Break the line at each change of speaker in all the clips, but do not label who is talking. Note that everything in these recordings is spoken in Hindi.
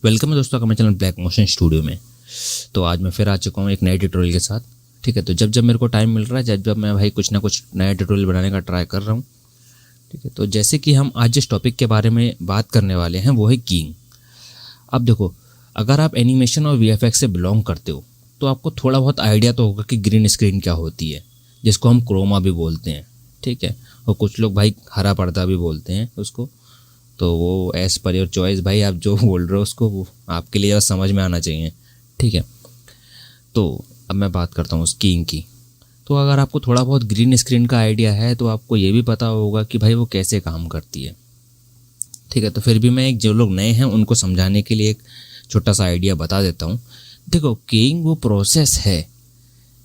वेलकम है दोस्तों का मेरे चैनल ब्लैक मोशन स्टूडियो में। तो आज मैं फिर आ चुका हूँ एक नए ट्यूटोरियल के साथ। ठीक है, तो जब मेरे को टाइम मिल रहा है, जब मैं भाई कुछ ना कुछ नया ट्यूटोरियल बनाने का ट्राई कर रहा हूँ। ठीक है, तो जैसे कि हम आज जिस टॉपिक के बारे में बात करने वाले हैं वो है कीइंग। अब देखो, अगर आप एनिमेशन और वीएफएक्स से बिलोंग करते हो तो आपको थोड़ा बहुत आइडिया तो होगा कि ग्रीन स्क्रीन क्या होती है, जिसको हम क्रोमा भी बोलते हैं। ठीक है, और कुछ लोग भाई हरा पर्दा भी बोलते हैं उसको। तो वो एज पर योर चॉइस भाई, आप जो बोल रहे हो उसको वो आपके लिए बस समझ में आना चाहिए। ठीक है, तो अब मैं बात करता हूँ कीइंग की। तो अगर आपको थोड़ा बहुत ग्रीन स्क्रीन का आइडिया है तो आपको ये भी पता होगा कि भाई वो कैसे काम करती है। ठीक है, तो फिर भी मैं जो लोग नए हैं उनको समझाने के लिए एक छोटा सा आइडिया बता देता हूँ। देखो, कीइंग वो प्रोसेस है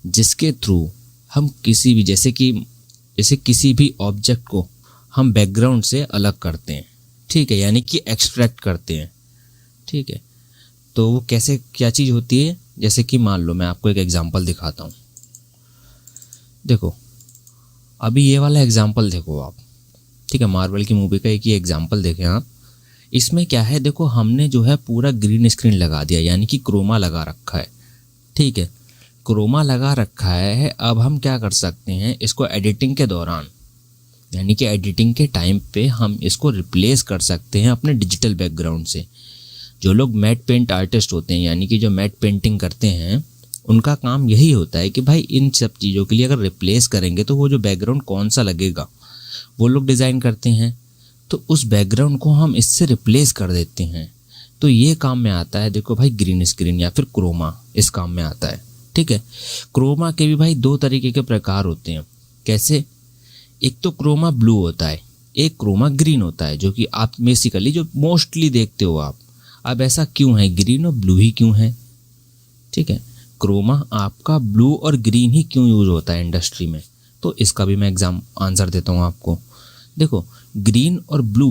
जिसके थ्रू हम किसी भी जैसे किसी भी ऑब्जेक्ट को हम बैकग्राउंड से अलग करते हैं। ठीक है, यानी कि एक्सट्रैक्ट करते हैं। ठीक है, तो वो कैसे क्या चीज़ होती है, जैसे कि मान लो मैं आपको एक एग्जांपल दिखाता हूँ। देखो, अभी ये वाला एग्जांपल देखो आप। ठीक है, मार्वल की मूवी का एक ही एग्जांपल देखें आप। इसमें क्या है, देखो हमने जो है पूरा ग्रीन स्क्रीन लगा दिया, यानी कि क्रोमा लगा रखा है। ठीक है, क्रोमा लगा रखा है। अब हम क्या कर सकते हैं, इसको एडिटिंग के दौरान यानी कि एडिटिंग के टाइम पे हम इसको रिप्लेस कर सकते हैं अपने डिजिटल बैकग्राउंड से। जो लोग मैट पेंट आर्टिस्ट होते हैं, यानी कि जो मैट पेंटिंग करते हैं, उनका काम यही होता है कि भाई इन सब चीज़ों के लिए अगर रिप्लेस करेंगे तो वो जो बैकग्राउंड कौन सा लगेगा वो लोग डिज़ाइन करते हैं। तो उस बैकग्राउंड को हम इससे रिप्लेस कर देते हैं। तो ये काम में आता है, देखो भाई, ग्रीन स्क्रीन या फिर क्रोमा इस काम में आता है। ठीक है, क्रोमा के भी भाई दो तरीके के प्रकार होते हैं। कैसे? एक तो क्रोमा ब्लू होता है, एक क्रोमा ग्रीन होता है, जो कि आप बेसिकली जो मोस्टली देखते हो आप। अब ऐसा क्यों है, ग्रीन और ब्लू ही क्यों है? ठीक है, क्रोमा आपका ब्लू और ग्रीन ही क्यों यूज़ होता है इंडस्ट्री में, तो इसका भी मैं आंसर देता हूँ आपको। देखो, ग्रीन और ब्लू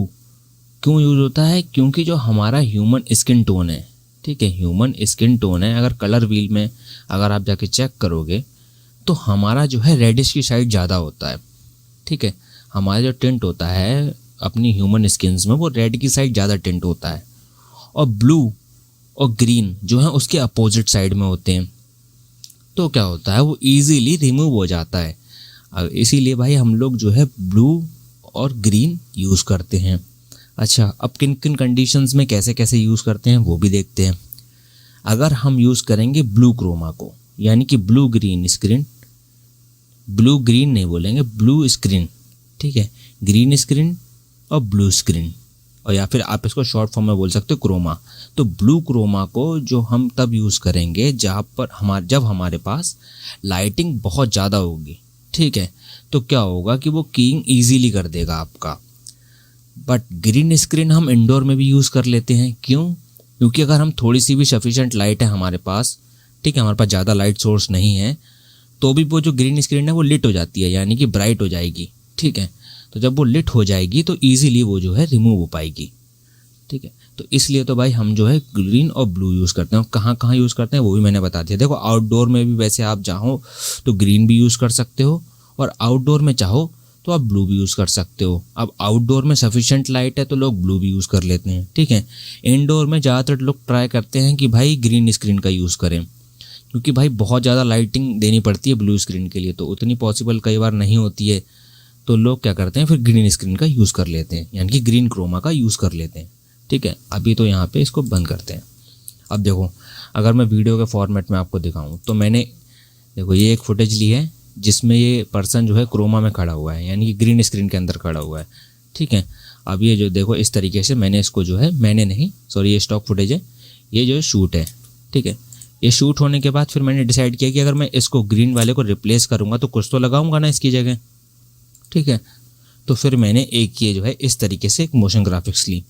क्यों यूज़ होता है, क्योंकि जो हमारा ह्यूमन स्किन टोन है, ठीक है, ह्यूमन स्किन टोन है, अगर कलर व्हील में अगर आप जाके चेक करोगे तो हमारा जो है रेडिश की साइड ज़्यादा होता है। ठीक है, हमारा जो टिंट होता है अपनी ह्यूमन स्किन्स में वो रेड की साइड ज़्यादा टिंट होता है, और ब्लू और ग्रीन जो है उसके अपोजिट साइड में होते हैं। तो क्या होता है, वो इजीली रिमूव हो जाता है। इसीलिए भाई हम लोग जो है ब्लू और ग्रीन यूज़ करते हैं। अच्छा, अब किन किन कंडीशंस में कैसे कैसे यूज़ करते हैं वो भी देखते हैं। अगर हम यूज़ करेंगे ब्लू क्रोमा को, यानी कि blue green screen, blue green नहीं बोलेंगे, ब्लू स्क्रीन। ठीक है, ग्रीन स्क्रीन और ब्लू स्क्रीन, और या फिर आप इसको शॉर्ट फॉर्म में बोल सकते हो क्रोमा। तो ब्लू क्रोमा को जो हम तब यूज़ करेंगे जब हमारे पास लाइटिंग बहुत ज़्यादा होगी। ठीक है, तो क्या होगा कि वो कीइंग ईजीली कर देगा आपका। बट ग्रीन स्क्रीन हम इंडोर में भी यूज़ कर लेते हैं। क्यों? क्योंकि अगर हम थोड़ी सी भी सफिशेंट लाइट है हमारे पास, ठीक है, हमारे पास ज़्यादा लाइट सोर्स नहीं है, तो भी वो जो ग्रीन स्क्रीन है वो लिट हो जाती है, यानी कि ब्राइट हो जाएगी। ठीक है, तो जब वो लिट हो जाएगी तो ईजिली वो जो है रिमूव हो पाएगी। ठीक है, तो इसलिए तो भाई हम जो है ग्रीन और ब्लू यूज़ करते हैं। कहाँ कहाँ यूज़ करते हैं वो भी मैंने बता दिया। देखो, आउटडोर में भी वैसे आप चाहो तो ग्रीन भी यूज़ कर सकते हो, और आउटडोर में चाहो तो आप ब्लू भी यूज़ कर सकते हो। अब आउटडोर में सफिशेंट लाइट है तो लोग ब्लू भी यूज़ कर लेते हैं। ठीक है, इनडोर में ज़्यादातर लोग ट्राई करते हैं कि भाई ग्रीन स्क्रीन का यूज़ करें, क्योंकि भाई बहुत ज़्यादा लाइटिंग देनी पड़ती है ब्लू स्क्रीन के लिए, तो उतनी पॉसिबल कई बार नहीं होती है। तो लोग क्या करते हैं, फिर ग्रीन स्क्रीन का यूज़ कर लेते हैं, यानी कि ग्रीन क्रोमा का यूज़ कर लेते हैं। ठीक है, अभी तो यहाँ पे इसको बंद करते हैं। अब देखो, अगर मैं वीडियो के फॉर्मेट में आपको दिखाऊँ तो मैंने देखो ये एक फुटेज ली है जिसमें ये पर्सन जो है क्रोमा में खड़ा हुआ है, यानी कि ग्रीन स्क्रीन के अंदर खड़ा हुआ है। ठीक है, अब ये जो देखो इस तरीके से मैंने इसको जो है ये स्टॉक फुटेज है, ये जो शूट है। ठीक है, ये शूट होने के बाद फिर मैंने डिसाइड किया कि अगर मैं इसको ग्रीन वाले को रिप्लेस करूँगा तो कुछ तो लगाऊंगा ना इसकी जगह। ठीक है, तो फिर मैंने एक ये जो है इस तरीके से एक मोशन ग्राफिक्स ली।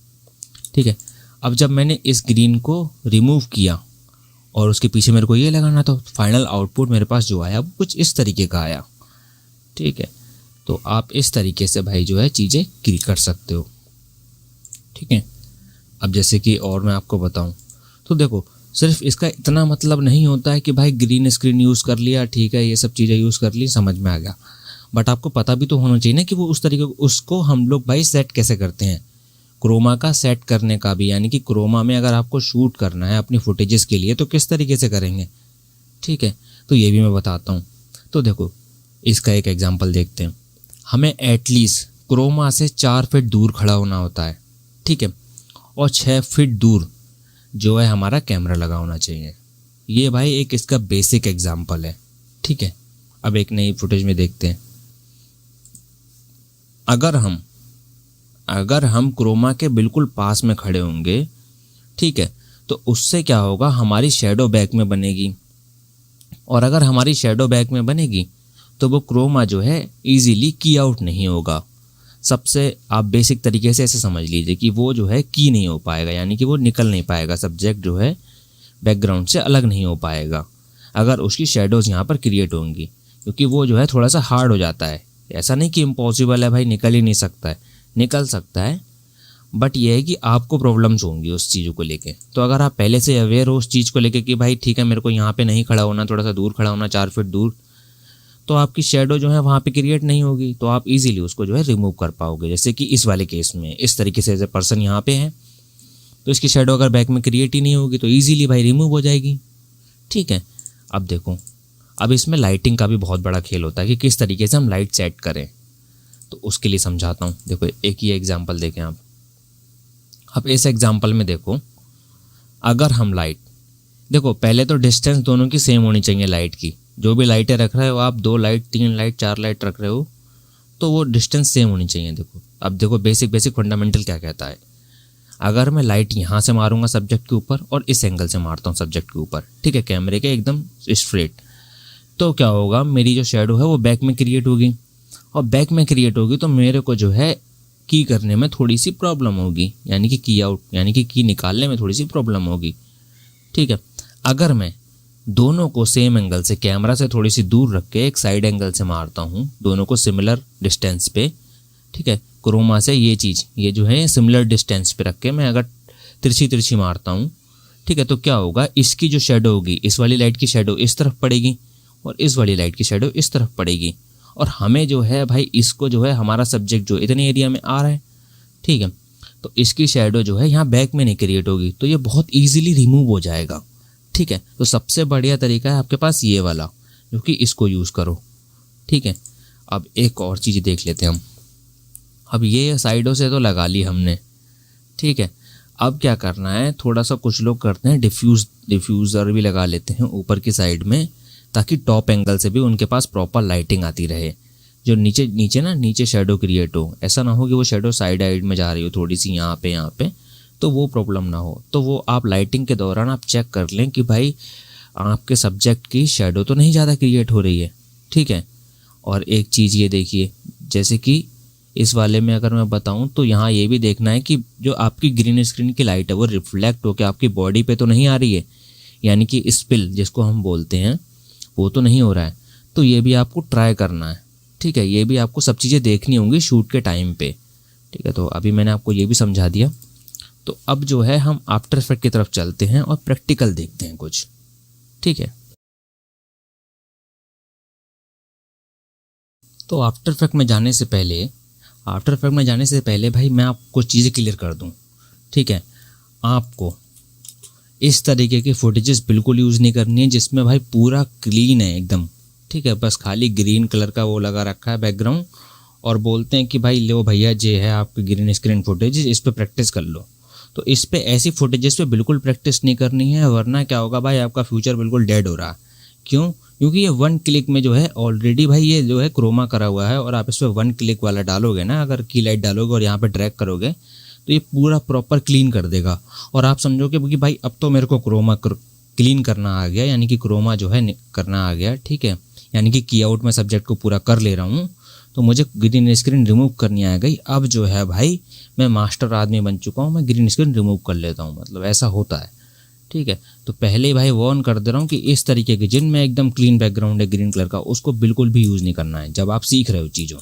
ठीक है, अब जब मैंने इस ग्रीन को रिमूव किया और उसके पीछे मेरे को ये लगाना, तो फाइनल आउटपुट मेरे पास जो आया वो कुछ इस तरीके का आया। ठीक है, तो आप इस तरीके से भाई जो है चीज़ें क्रिएट कर सकते हो। ठीक है, अब जैसे कि और मैं आपको बताऊं तो देखो, सिर्फ इसका इतना मतलब नहीं होता है कि भाई ग्रीन स्क्रीन यूज़ कर लिया, ठीक है, ये सब चीज़ें यूज़ कर ली, समझ में आ गया। बट आपको पता भी तो होना चाहिए ना कि वो उस तरीके उसको हम लोग भाई सेट कैसे करते हैं। क्रोमा का सेट करने का भी, यानी कि क्रोमा में अगर आपको शूट करना है अपनी फुटेजेस के लिए तो किस तरीके से करेंगे, ठीक है, तो ये भी मैं बताता हूँ। तो देखो इसका एक एग्जांपल देखते हैं। हमें एटलीस्ट क्रोमा से 4 फीट दूर खड़ा होना होता है, ठीक है, और 6 फीट दूर जो है हमारा कैमरा लगा होना चाहिए। ये भाई एक इसका बेसिक एग्जांपल है, ठीक है। अब एक नई फुटेज में देखते हैं। अगर हम क्रोमा के बिल्कुल पास में खड़े होंगे, ठीक है, तो उससे क्या होगा, हमारी शैडो बैक में बनेगी, और अगर हमारी शैडो बैक में बनेगी तो वो क्रोमा जो है इजीली की आउट नहीं होगा। सबसे आप बेसिक तरीके से ऐसे समझ लीजिए कि वो जो है की नहीं हो पाएगा, यानी कि वो निकल नहीं पाएगा, सब्जेक्ट जो है बैकग्राउंड से अलग नहीं हो पाएगा अगर उसकी शैडोज़ यहाँ पर क्रिएट होंगी, क्योंकि वो जो है थोड़ा सा हार्ड हो जाता है। ऐसा नहीं कि इम्पॉसिबल है भाई, निकल ही नहीं सकता है, निकल सकता है, बट ये है कि आपको प्रॉब्लम्स होंगी उस चीज़ों को लेके। तो अगर आप पहले से अवेयर हो उस चीज़ को लेके कि भाई ठीक है मेरे को यहाँ पे नहीं खड़ा होना, थोड़ा सा दूर खड़ा होना, 4 फीट दूर, तो आपकी शैडो जो है वहाँ पे क्रिएट नहीं होगी, तो आप इजीली उसको जो है रिमूव कर पाओगे। जैसे कि इस वाले केस में इस तरीके से, एज पर्सन यहाँ पे है तो इसकी शैडो अगर बैक में क्रिएट ही नहीं होगी तो ईजिली भाई रिमूव हो जाएगी, ठीक है। अब देखो, अब इसमें लाइटिंग का भी बहुत बड़ा खेल होता है कि किस तरीके से हम लाइट सेट करें, तो उसके लिए समझाता हूँ। देखो एक ही एग्जाम्पल देखें आप। अब इस एग्जाम्पल में देखो, अगर हम लाइट, देखो पहले तो डिस्टेंस दोनों की सेम होनी चाहिए लाइट की। जो भी लाइटें रख रहे हो आप, 2 लाइट 3 लाइट 4 लाइट रख रहे हो तो वो डिस्टेंस सेम होनी चाहिए। देखो अब देखो बेसिक फंडामेंटल क्या कहता है। अगर मैं लाइट यहाँ से मारूंगा सब्जेक्ट के ऊपर और इस एंगल से मारता हूँ सब्जेक्ट के ऊपर, ठीक है, कैमरे के एकदम स्ट्रेट, तो क्या होगा, मेरी जो शैडो है वो बैक में क्रिएट होगी, और बैक में क्रिएट होगी तो मेरे को जो है की करने में थोड़ी सी प्रॉब्लम होगी, यानी कि की आउट, यानी कि की निकालने में थोड़ी सी प्रॉब्लम होगी, ठीक है। अगर मैं दोनों को सेम एंगल से, कैमरा से थोड़ी सी दूर रख के एक साइड एंगल से मारता हूँ, दोनों को सिमिलर डिस्टेंस पे, ठीक है, क्रोमा से ये चीज़, ये जो है सिमिलर डिस्टेंस पे रख के मैं अगर तिरछी मारता हूँ, ठीक है, तो क्या होगा, इसकी जो शैडो होगी, इस वाली लाइट की शैडो इस तरफ पड़ेगी और इस वाली लाइट की शैडो इस तरफ पड़ेगी, और हमें जो है भाई इसको जो है हमारा सब्जेक्ट जो इतने एरिया में आ रहा है, ठीक है, तो इसकी शैडो जो है यहाँ बैक में नहीं क्रिएट होगी, तो ये बहुत ईजिली रिमूव हो जाएगा, ठीक है। तो सबसे बढ़िया तरीका है आपके पास ये वाला, जो कि इसको यूज़ करो, ठीक है। अब एक और चीज़ देख लेते हैं हम। अब ये साइडों से तो लगा ली हमने, ठीक है। अब क्या करना है, थोड़ा सा कुछ लोग करते हैं डिफ्यूज़र भी लगा लेते हैं ऊपर की साइड में, ताकि टॉप एंगल से भी उनके पास प्रॉपर लाइटिंग आती रहे। जो नीचे शैडो क्रिएट हो, ऐसा ना हो कि वो शैडो साइड में जा रही हो थोड़ी सी यहाँ पे, तो वो प्रॉब्लम ना हो। तो वो आप लाइटिंग के दौरान आप चेक कर लें कि भाई आपके सब्जेक्ट की शैडो तो नहीं ज़्यादा क्रिएट हो रही है, ठीक है। और एक चीज़ ये देखिए, जैसे कि इस वाले में अगर मैं बताऊं तो यहाँ ये भी देखना है कि जो आपकी ग्रीन स्क्रीन की लाइट है वो रिफ्लेक्ट होकर आपकी बॉडी पे तो नहीं आ रही है, यानी कि स्पिल जिसको हम बोलते हैं वो तो नहीं हो रहा है। तो ये भी आपको ट्राई करना है, ठीक है। ये भी आपको सब चीज़ें देखनी होंगी शूट के टाइम पे, ठीक है। तो अभी मैंने आपको ये भी समझा दिया। तो अब जो है हम आफ्टर इफेक्ट की तरफ चलते हैं और प्रैक्टिकल देखते हैं कुछ, ठीक है। तो आफ्टर इफेक्ट में जाने से पहले भाई मैं आपको कुछ चीज़ें क्लियर कर दूं, ठीक है। आपको इस तरीके की फुटेजेस बिल्कुल यूज़ नहीं करनी है जिसमें भाई पूरा क्लीन है एकदम, ठीक है, बस खाली ग्रीन कलर का वो लगा रखा है बैकग्राउंड, और बोलते हैं कि भाई लो भैया ये है आपकी ग्रीन स्क्रीन फुटेज, इस पर प्रैक्टिस कर लो। तो इस पे ऐसी फुटेजेस पे बिल्कुल प्रैक्टिस नहीं करनी है, वरना क्या होगा भाई, आपका फ्यूचर बिल्कुल डेड हो रहा है। क्यों? क्योंकि ये 1 क्लिक में जो है ऑलरेडी भाई ये जो है क्रोमा करा हुआ है, और आप इस पर 1 क्लिक वाला डालोगे ना, अगर की लाइट डालोगे और यहाँ पे ड्रैग करोगे तो ये पूरा प्रॉपर क्लीन कर देगा, और आप समझोगे कि भाई अब तो मेरे को क्रोमा क्लीन करना आ गया, यानी कि क्रोमा जो है करना आ गया, ठीक है, यानी कि की आउट में सब्जेक्ट को पूरा कर ले रहा हूँ, तो मुझे ग्रीन स्क्रीन रिमूव करनी आ गई। अब जो है भाई मैं मास्टर आदमी बन चुका हूँ, मैं ग्रीन स्क्रीन रिमूव कर लेता हूँ, मतलब ऐसा होता है, ठीक है। तो पहले ही भाई वार्न कर दे रहा हूँ कि इस तरीके के जिनमें एकदम क्लीन बैकग्राउंड है ग्रीन कलर का, उसको बिल्कुल भी यूज़ नहीं करना है जब आप सीख रहे हो चीज़ों,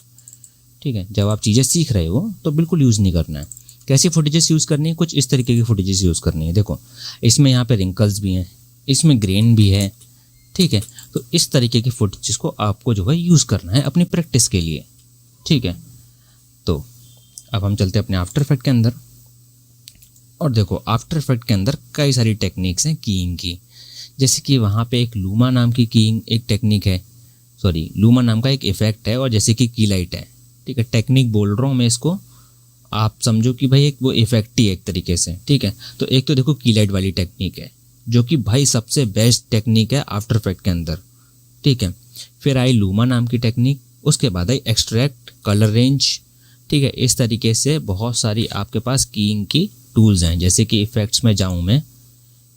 ठीक है। जब आप चीज़ें सीख रहे हो तो बिल्कुल यूज़ नहीं करना है। कैसी फुटेजेस यूज़ करनी है? कुछ इस तरीके की फुटेजेस यूज़ करनी है। देखो इसमें यहाँ पे रिंकल्स भी हैं, इसमें ग्रेन भी है, ठीक है। तो इस तरीके की फुटेजेस को आपको जो है यूज़ करना है अपनी प्रैक्टिस के लिए, ठीक है। तो अब हम चलते हैं अपने आफ्टर इफेक्ट के अंदर। और देखो आफ्टर इफेक्ट के अंदर कई सारी टेक्निक्स हैं कीइंग की, जैसे कि वहाँ पे एक लूमा नाम की कीइंग एक टेक्निक है, सॉरी लूमा नाम का एक इफेक्ट है, और जैसे कि की लाइट है, ठीक है। टेक्निक बोल रहा हूँ मैं इसको, आप समझो कि भाई एक वो इफेक्ट ही एक तरीके से, ठीक है। तो एक तो देखो की लाइट वाली टेक्निक है जो कि भाई सबसे बेस्ट टेक्निक है आफ्टर इफेक्ट के अंदर, ठीक है। फिर आई लूमा नाम की टेक्निक, उसके बाद आई एक्सट्रैक्ट, कलर रेंज, ठीक है। इस तरीके से बहुत सारी आपके पास कीइंग की टूल्स हैं। जैसे कि इफ़ेक्ट्स में जाऊँ मैं,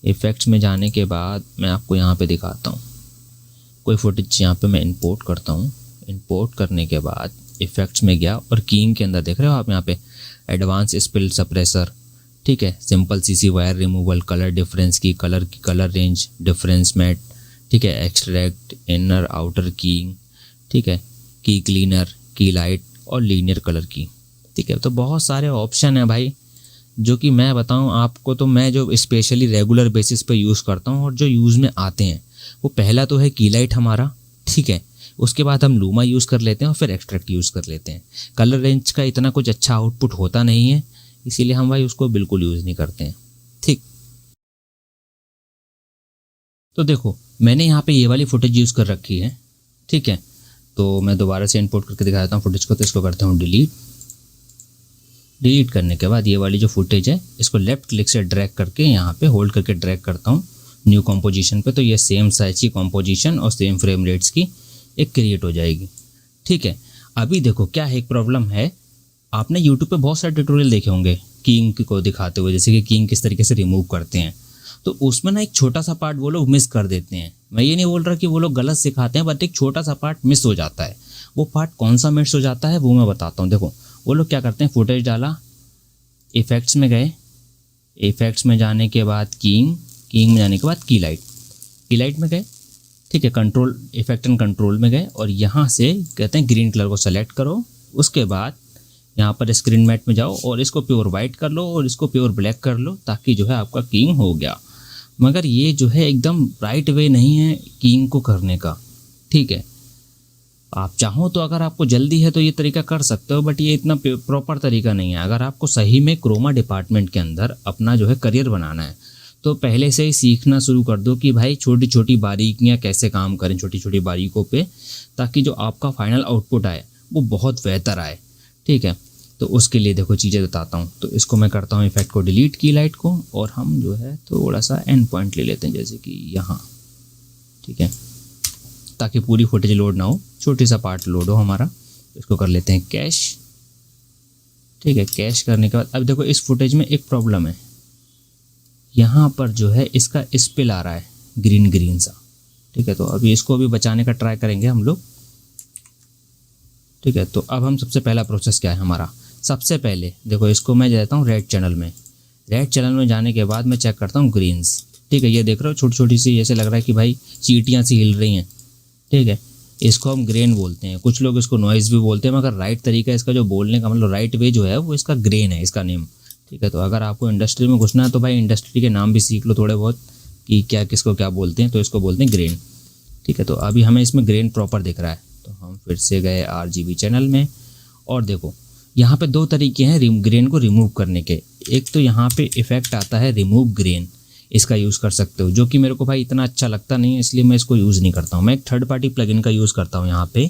इफ़ेक्ट्स में जाने के बाद मैं आपको यहाँ पे दिखाता हूँ कोई फुटेज, यहाँ पे मैं इंपोर्ट करता हूँ। इंपोर्ट करने के बाद इफ़ेक्ट्स में गया और कीइंग के अंदर देख रहे हो आप यहाँ पे एडवांस स्पिल सप्रेसर, ठीक है, simple CC wire removal, colour difference की कलर रेंज डिफरेंस मैट, ठीक है, एक्सट्रैक्ट, इनर आउटर कीइंग, ठीक है, की क्लीनर, की लाइट और लीनियर कलर की, ठीक है। तो बहुत सारे ऑप्शन है भाई, जो कि मैं बताऊं आपको, तो मैं जो स्पेशली रेगुलर बेसिस पे यूज़ करता हूं और जो यूज़ में आते हैं, वो पहला तो है की लाइट हमारा, ठीक है। उसके बाद हम लूमा यूज़ कर लेते हैं और फिर एक्सट्रैक्ट यूज़ कर लेते हैं। कलर रेंज का इतना कुछ अच्छा आउटपुट होता नहीं है, इसीलिए हम भाई उसको बिल्कुल यूज़ नहीं करते हैं, ठीक। तो देखो मैंने यहाँ पे ये वाली फुटेज यूज़ कर रखी है, ठीक है। तो मैं दोबारा से इंपोर्ट करके दिखा देता हूँ फुटेज को। तो इसको करता हूँ डिलीट। डिलीट करने के बाद ये वाली जो फुटेज है, इसको लेफ्ट क्लिक से ड्रैग करके यहाँ पे होल्ड करके ड्रैग करता हूँ न्यू कॉम्पोजिशन पे। तो ये सेम साइज की कॉम्पोजिशन और सेम फ्रेम रेट्स की एक क्रिएट हो जाएगी, ठीक है। अभी देखो क्या है, एक प्रॉब्लम है, आपने यूट्यूब पे बहुत सारे ट्यूटोरियल देखे होंगे कीइंग को दिखाते हुए, जैसे कि कीइंग किस तरीके से रिमूव करते हैं। तो उसमें ना एक छोटा सा पार्ट वो लोग मिस कर देते हैं। मैं ये नहीं बोल रहा कि वो लोग गलत सिखाते हैं, बट एक छोटा सा पार्ट मिस हो जाता है। वो पार्ट कौन सा मिस हो जाता है वो मैं बताता हूँ। देखो वो लोग क्या करते हैं, फुटेज डाला, इफ़ेक्ट्स में गए, इफ़ेक्ट्स में जाने के बाद कीइंग में जाने के बाद की लाइट में गए, ठीक है, कंट्रोल इफेक्ट एंड कंट्रोल में गए और यहाँ से कहते हैं ग्रीन कलर को सेलेक्ट करो। उसके बाद यहाँ पर स्क्रीन मैट में जाओ और इसको प्योर वाइट कर लो और इसको प्योर ब्लैक कर लो, ताकि जो है आपका कीइंग हो गया। मगर ये जो है एकदम राइट वे नहीं है कीइंग को करने का, ठीक है। आप चाहो तो अगर आपको जल्दी है तो ये तरीका कर सकते हो, बट ये इतना प्रॉपर तरीका नहीं है। अगर आपको सही में क्रोमा डिपार्टमेंट के अंदर अपना जो है करियर बनाना है, तो पहले से ही सीखना शुरू कर दो कि भाई छोटी छोटी बारीकियाँ कैसे काम करें, छोटी छोटी बारीकों पे, ताकि जो आपका फाइनल आउटपुट आए वो बहुत बेहतर आए, ठीक है। तो उसके लिए देखो चीज़ें बताता हूँ। तो इसको मैं करता हूँ इफेक्ट को डिलीट की लाइट को, और हम जो है थोड़ा सा एंड पॉइंट ले लेते हैं, जैसे कि यहाँ, ठीक है, ताकि पूरी फुटेज लोड ना हो, छोटी सा पार्ट लोड हो हमारा। इसको कर लेते हैं कैश, ठीक है। कैश करने के बाद अब देखो इस फुटेज में एक प्रॉब्लम है, यहाँ पर जो है इसका स्पिल आ रहा है ग्रीन सा, ठीक है। तो अभी इसको भी बचाने का ट्राई करेंगे हम लोग, ठीक है। तो अब हम सबसे पहला प्रोसेस क्या है हमारा, सबसे पहले देखो इसको मैं जाता हूँ रेड चैनल में। रेड चैनल में जाने के बाद मैं चेक करता हूँ ग्रीन्स, ठीक है। ये देख रहे हो छोटी छोटी सी, जैसे लग रहा है कि भाई चींटियाँ सी हिल रही हैं, ठीक है। इसको हम ग्रेन बोलते हैं, कुछ लोग इसको नॉइज़ भी बोलते हैं, मगर राइट तरीका इसका जो बोलने का मतलब राइट वे जो है वो इसका ग्रेन है, इसका नेम, ठीक है। तो अगर आपको इंडस्ट्री में घुसना है तो भाई इंडस्ट्री के नाम भी सीख लो थोड़े बहुत, कि क्या किसको क्या बोलते हैं। तो इसको बोलते हैं ग्रेन, ठीक है। तो अभी हमें इसमें ग्रेन प्रॉपर दिख रहा है, तो हम फिर से गए RGB चैनल में, और देखो यहाँ पे दो तरीके हैं ग्रेन को रिमूव करने के। एक तो यहाँ पे इफेक्ट आता है रिमूव ग्रेन, इसका यूज़ कर सकते हो, जो कि मेरे को भाई इतना अच्छा लगता नहीं है, इसलिए मैं इसको यूज़ नहीं करता हूँ। मैं एक थर्ड पार्टी प्लगइन का यूज़ करता हूँ यहाँ पे,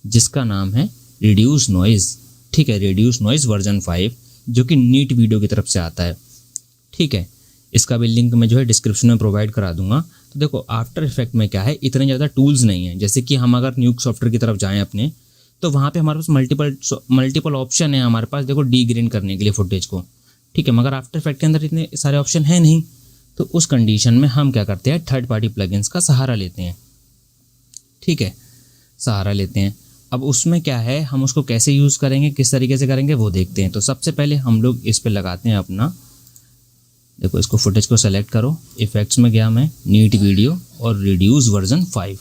जिसका नाम है रिड्यूस नॉइज़, ठीक है, रिड्यूस नॉइज़ वर्जन 5, जो कि नीट वीडियो की तरफ से आता है, ठीक है। इसका भी लिंक मैं जो है डिस्क्रिप्शन में प्रोवाइड करा दूंगा। तो देखो आफ्टर इफेक्ट में क्या है, इतने ज़्यादा टूल्स नहीं हैं। जैसे कि हम अगर न्यूक सॉफ्टवेयर की तरफ जाएँ अपने, तो वहाँ पे हमारे पास मल्टीपल ऑप्शन है हमारे पास, देखो डी ग्रेन करने के लिए फुटेज को, ठीक है। मगर आफ्टर इफेक्ट के अंदर इतने सारे ऑप्शन है नहीं, तो उस कंडीशन में हम क्या करते हैं, थर्ड पार्टी प्लगइन्स का सहारा लेते हैं, ठीक है, सहारा लेते हैं। अब उसमें क्या है, हम उसको कैसे यूज़ करेंगे, किस तरीके से करेंगे वो देखते हैं। तो सबसे पहले हम लोग इस पे लगाते हैं अपना, देखो इसको फुटेज को सेलेक्ट करो, इफेक्ट्स में गया मैं, नीट वीडियो और रिड्यूस वर्जन 5,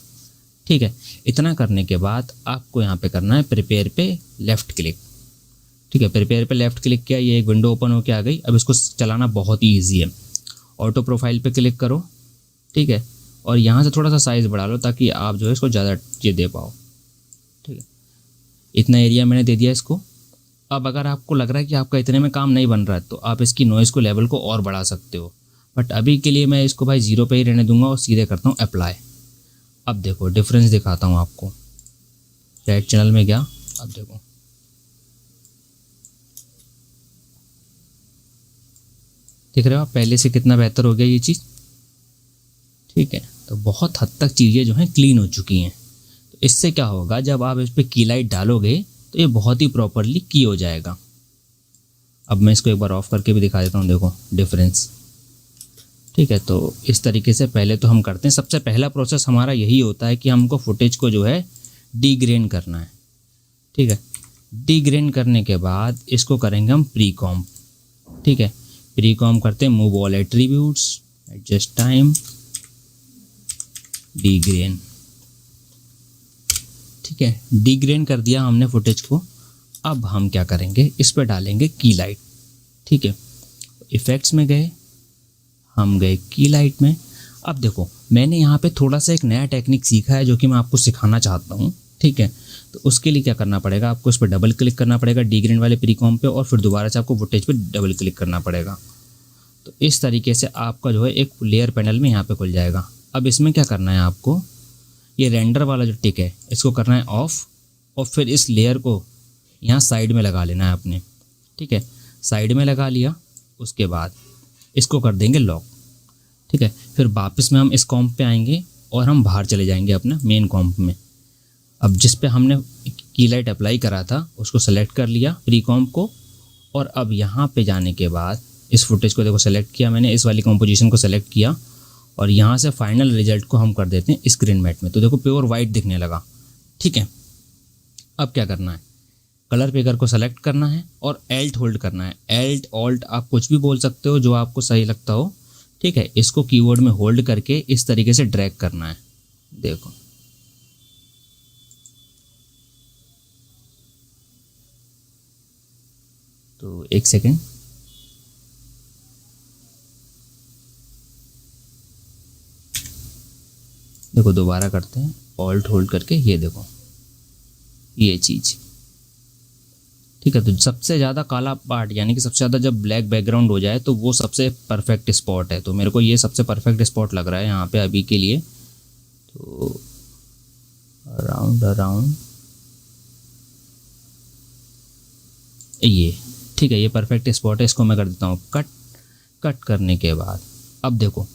ठीक है। इतना करने के बाद आपको यहाँ पे करना है प्रिपेयर पे लेफ़्ट क्लिक, ठीक है। प्रिपेयर पे लेफ़्ट क्लिक किया, ये एक विंडो ओपन होकर आ गई। अब इसको चलाना बहुत ही ईजी है, ऑटो प्रोफाइल पे क्लिक करो, ठीक है, और यहाँ से थोड़ा सा साइज़ बढ़ा लो ताकि आप जो है इसको ज़्यादा ये दे पाओ, ठीक है। इतना एरिया मैंने दे दिया इसको, अब अगर आपको लग रहा है कि आपका इतने में काम नहीं बन रहा है तो आप इसकी नॉइज़ को लेवल को और बढ़ा सकते हो, बट अभी के लिए मैं इसको भाई 0 पे ही रहने दूंगा और सीधे करता हूँ अप्लाई। अब देखो डिफरेंस दिखाता हूँ आपको। रेड चैनल में गया, अब देखो देख रहे हो आप पहले से कितना बेहतर हो गया ये चीज़। ठीक है, तो बहुत हद तक चीज़ें जो हैं क्लीन हो चुकी हैं। तो इससे क्या होगा, जब आप इस पर की लाइट डालोगे तो ये बहुत ही प्रॉपरली की हो जाएगा। अब मैं इसको एक बार ऑफ करके भी दिखा देता हूँ, देखो डिफरेंस। ठीक है, तो इस तरीके से पहले तो हम करते हैं। सबसे पहला प्रोसेस हमारा यही होता है कि हमको फुटेज को जो है डीग्रेन करना है। ठीक है, डीग्रेन करने के बाद इसको करेंगे हम प्री कॉम्प। ठीक है, प्री कॉम्प करते हैं, move all attributes, adjust time, degrain. ठीक है, डीग्रेन कर दिया हमने फुटेज को। अब हम क्या करेंगे, इस पर डालेंगे की लाइट। ठीक है, इफ़ेक्ट्स में गए, हम गए की लाइट में। अब देखो मैंने यहाँ पे थोड़ा सा एक नया टेक्निक सीखा है जो कि मैं आपको सिखाना चाहता हूँ। ठीक है, तो उसके लिए क्या करना पड़ेगा, आपको इस पर डबल क्लिक करना पड़ेगा डीग्रेन वाले प्री कॉम्प पे, और फिर दोबारा से आपको फुटेज पे डबल क्लिक करना पड़ेगा। तो इस तरीके से आपका जो है एक लेयर पैनल में यहाँ पे खुल जाएगा। अब इसमें क्या करना है आपको, ये रेंडर वाला जो टिक है इसको करना है ऑफ, और फिर इस लेयर को यहाँ साइड में लगा लेना है अपने। ठीक है, साइड में लगा लिया, उसके बाद इसको कर देंगे लॉक। ठीक है, फिर वापस में हम इस कॉम्प पे आएंगे और हम बाहर चले जाएंगे अपना मेन कॉम्प में। अब जिस पे हमने की लाइट अप्लाई करा था उसको सेलेक्ट कर लिया प्री कॉम्प को, और अब यहाँ पे जाने के बाद इस फुटेज को देखो सेलेक्ट किया मैंने, इस वाली कॉम्पोजिशन को सेलेक्ट किया, और यहाँ से फाइनल रिजल्ट को हम कर देते हैं स्क्रीन मैट में। तो देखो प्योर वाइट दिखने लगा। ठीक है, अब क्या करना है, कलर पिकर को सेलेक्ट करना है और एल्ट होल्ड करना है। एल्ट ऑल्ट आप कुछ भी बोल सकते हो जो आपको सही लगता हो। ठीक है, इसको कीबोर्ड में होल्ड करके इस तरीके से ड्रैग करना है। देखो तो एक सेकेंड, देखो दोबारा करते हैं, ऑल्ट होल्ड करके, ये देखो ये चीज़। ठीक है, तो सबसे ज़्यादा काला पार्ट यानी कि सबसे ज़्यादा जब ब्लैक बैकग्राउंड हो जाए तो वो सबसे परफेक्ट स्पॉट है। तो मेरे को ये सबसे परफेक्ट स्पॉट लग रहा है यहाँ पे अभी के लिए। तो अराउंड ये, ठीक है, ये परफेक्ट स्पॉट है। इसको मैं कर देता हूँ कट करने के बाद अब देखो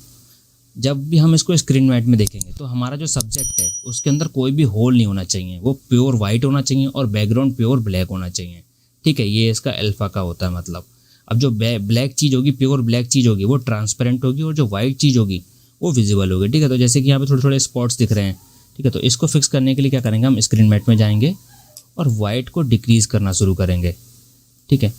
जब भी हम इसको स्क्रीन मैट में देखेंगे तो हमारा जो सब्जेक्ट है उसके अंदर कोई भी होल नहीं होना चाहिए, वो प्योर वाइट होना चाहिए और बैकग्राउंड प्योर ब्लैक होना चाहिए। ठीक है, ये इसका अल्फा का होता है मतलब। अब जो ब्लैक चीज़ होगी, प्योर ब्लैक चीज़ होगी, वो ट्रांसपेरेंट होगी, और जो वाइट चीज़ होगी वो विजिबल होगी। ठीक है, तो जैसे कि यहाँ पे थोड़े थोड़े स्पॉट्स दिख रहे हैं। ठीक है, तो इसको फिक्स करने के लिए क्या करेंगे, हम स्क्रीन मैट में जाएंगे और वाइट को डिक्रीज़ करना शुरू करेंगे। ठीक है,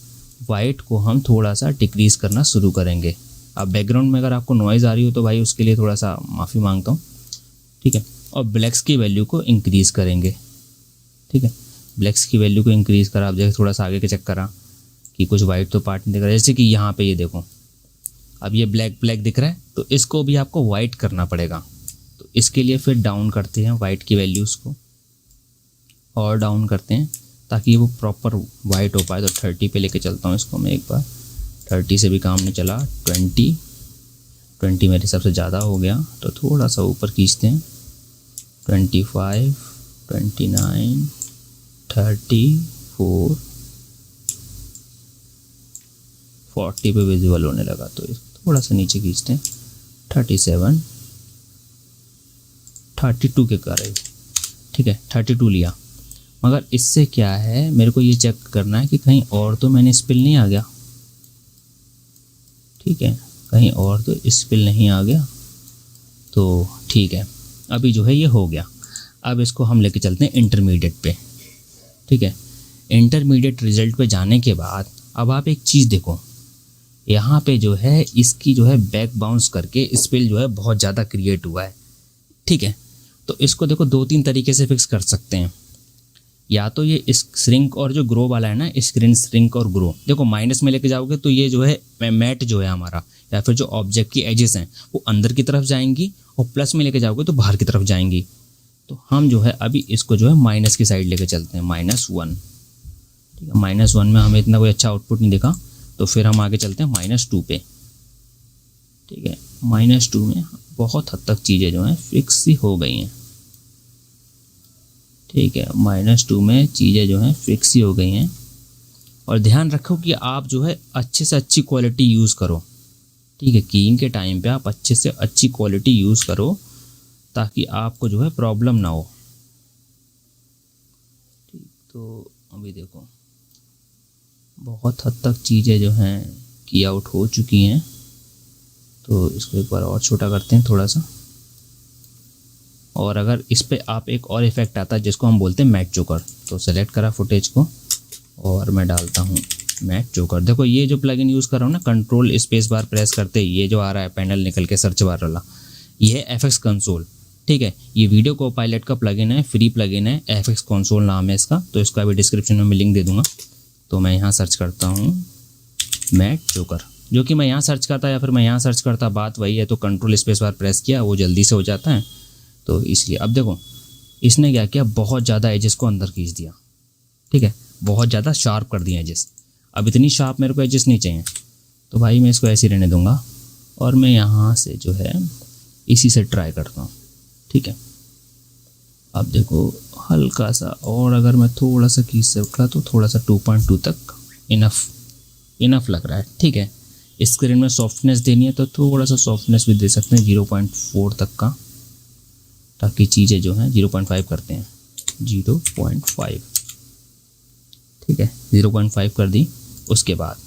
वाइट को हम थोड़ा सा डिक्रीज़ करना शुरू करेंगे। अब बैकग्राउंड में अगर आपको नॉइज़ आ रही हो तो भाई उसके लिए थोड़ा सा माफ़ी मांगता हूँ। ठीक है, और ब्लैक्स की वैल्यू को इंक्रीज़ करेंगे। ठीक है, ब्लैक्स की वैल्यू को इंक्रीज़ करा। अब जैसे थोड़ा सा आगे के चेक करा कि कुछ वाइट तो पार्ट नहीं दिख रहा है, जैसे कि यहाँ पे ये देखो अब ये ब्लैक दिख रहा है, तो इसको भी आपको वाइट करना पड़ेगा। तो इसके लिए फिर डाउन करते हैं वाइट की वैल्यूज़ को, और डाउन करते हैं ताकि वो प्रॉपर वाइट हो पाए। तो 30 पे लेके चलता हूँ इसको मैं एक बार। 30 से भी काम नहीं चला, 20 मेरे हिसाब से ज़्यादा हो गया, तो थोड़ा सा ऊपर खींचते हैं। 25, 29, 34, 40 पे विजुअल होने लगा, तो थोड़ा सा नीचे खींचते हैं। 37, 32 के करीब। ठीक है, 32 लिया, मगर इससे क्या है, मेरे को ये चेक करना है कि कहीं और तो मैंने स्पिल नहीं आ गया। ठीक है, कहीं और तो स्पिल नहीं आ गया, तो ठीक है, अभी जो है ये हो गया। अब इसको हम लेके चलते हैं इंटरमीडिएट पे। ठीक है, इंटरमीडिएट रिजल्ट पे जाने के बाद अब आप एक चीज़ देखो, यहाँ पे जो है इसकी जो है बैक बाउंस करके स्पिल जो है बहुत ज़्यादा क्रिएट हुआ है। ठीक है, तो इसको देखो 2-3 तरीके से फिक्स कर सकते हैं। या तो ये इस श्रिंक और जो ग्रो वाला है ना, स्क्रीन श्रिंक और ग्रो, देखो माइनस में लेके जाओगे तो ये जो है मैट जो है हमारा, या फिर जो ऑब्जेक्ट की एजेस हैं वो अंदर की तरफ जाएंगी, और प्लस में लेके जाओगे तो बाहर की तरफ जाएंगी। तो हम जो है अभी इसको जो है माइनस की साइड लेके चलते हैं, -1। ठीक है। -1 में हमें इतना कोई अच्छा आउटपुट नहीं दिखा, तो फिर हम आगे चलते हैं -2 पे। ठीक है, -2 में बहुत हद तक चीज़ें जो हैं फिक्स ही हो गई हैं। ठीक है, -2 में चीज़ें जो हैं फिक्स ही हो गई हैं। और ध्यान रखो कि आप जो है अच्छे से अच्छी क्वालिटी यूज़ करो। ठीक है, कीइंग के टाइम पे आप अच्छे से अच्छी क्वालिटी यूज़ करो ताकि आपको जो है प्रॉब्लम ना हो। ठीक, तो अभी देखो बहुत हद तक चीज़ें जो हैं की आउट हो चुकी हैं। तो इसको एक बार और छोटा करते हैं थोड़ा सा। और अगर इस पे आप एक और इफ़ेक्ट आता है जिसको हम बोलते हैं मैट जोकर, तो सेलेक्ट करा फुटेज को और मैं डालता हूँ मैट जोकर। देखो ये जो प्लगइन यूज़ कर रहा हूँ ना, कंट्रोल स्पेस बार प्रेस करते ही ये जो आ रहा है पैनल निकल के सर्च बार वाला, ये है एफएक्स कंसोल। ठीक है, ये वीडियो को पायलट का प्लगइन है, फ्री प्लगइन है, एफएक्स कंसोल नाम है इसका। तो इसका भी डिस्क्रिप्शन में मैं लिंक दे दूँगा। तो मैं यहाँ सर्च करता हूँ मैट जोकर, जो कि मैं यहाँ सर्च करता या फिर मैं यहाँ सर्च करता बात वही है। तो कंट्रोल स्पेस बार प्रेस किया, वो जल्दी से हो जाता है। तो इसलिए अब देखो इसने क्या किया, बहुत ज़्यादा एजेस को अंदर खींच दिया। ठीक है, बहुत ज़्यादा शार्प कर दिया एजेस। अब इतनी शार्प मेरे को एजेस नहीं चाहिए, तो भाई मैं इसको ऐसे ही रहने दूंगा और मैं यहाँ से जो है इसी से ट्राई करता हूँ। ठीक है, अब देखो हल्का सा और अगर मैं थोड़ा सा खींच सकता तो थोड़ा सा 2.2 तक इनफ लग रहा है। ठीक है, स्क्रीन में सॉफ्टनेस देनी है तो थोड़ा सा सॉफ्टनेस भी दे सकते हैं 0.4 तक का, ताकि चीज़ें जो हैं 0.5 करते हैं 0.5। ठीक है, 0.5 कर दी। उसके बाद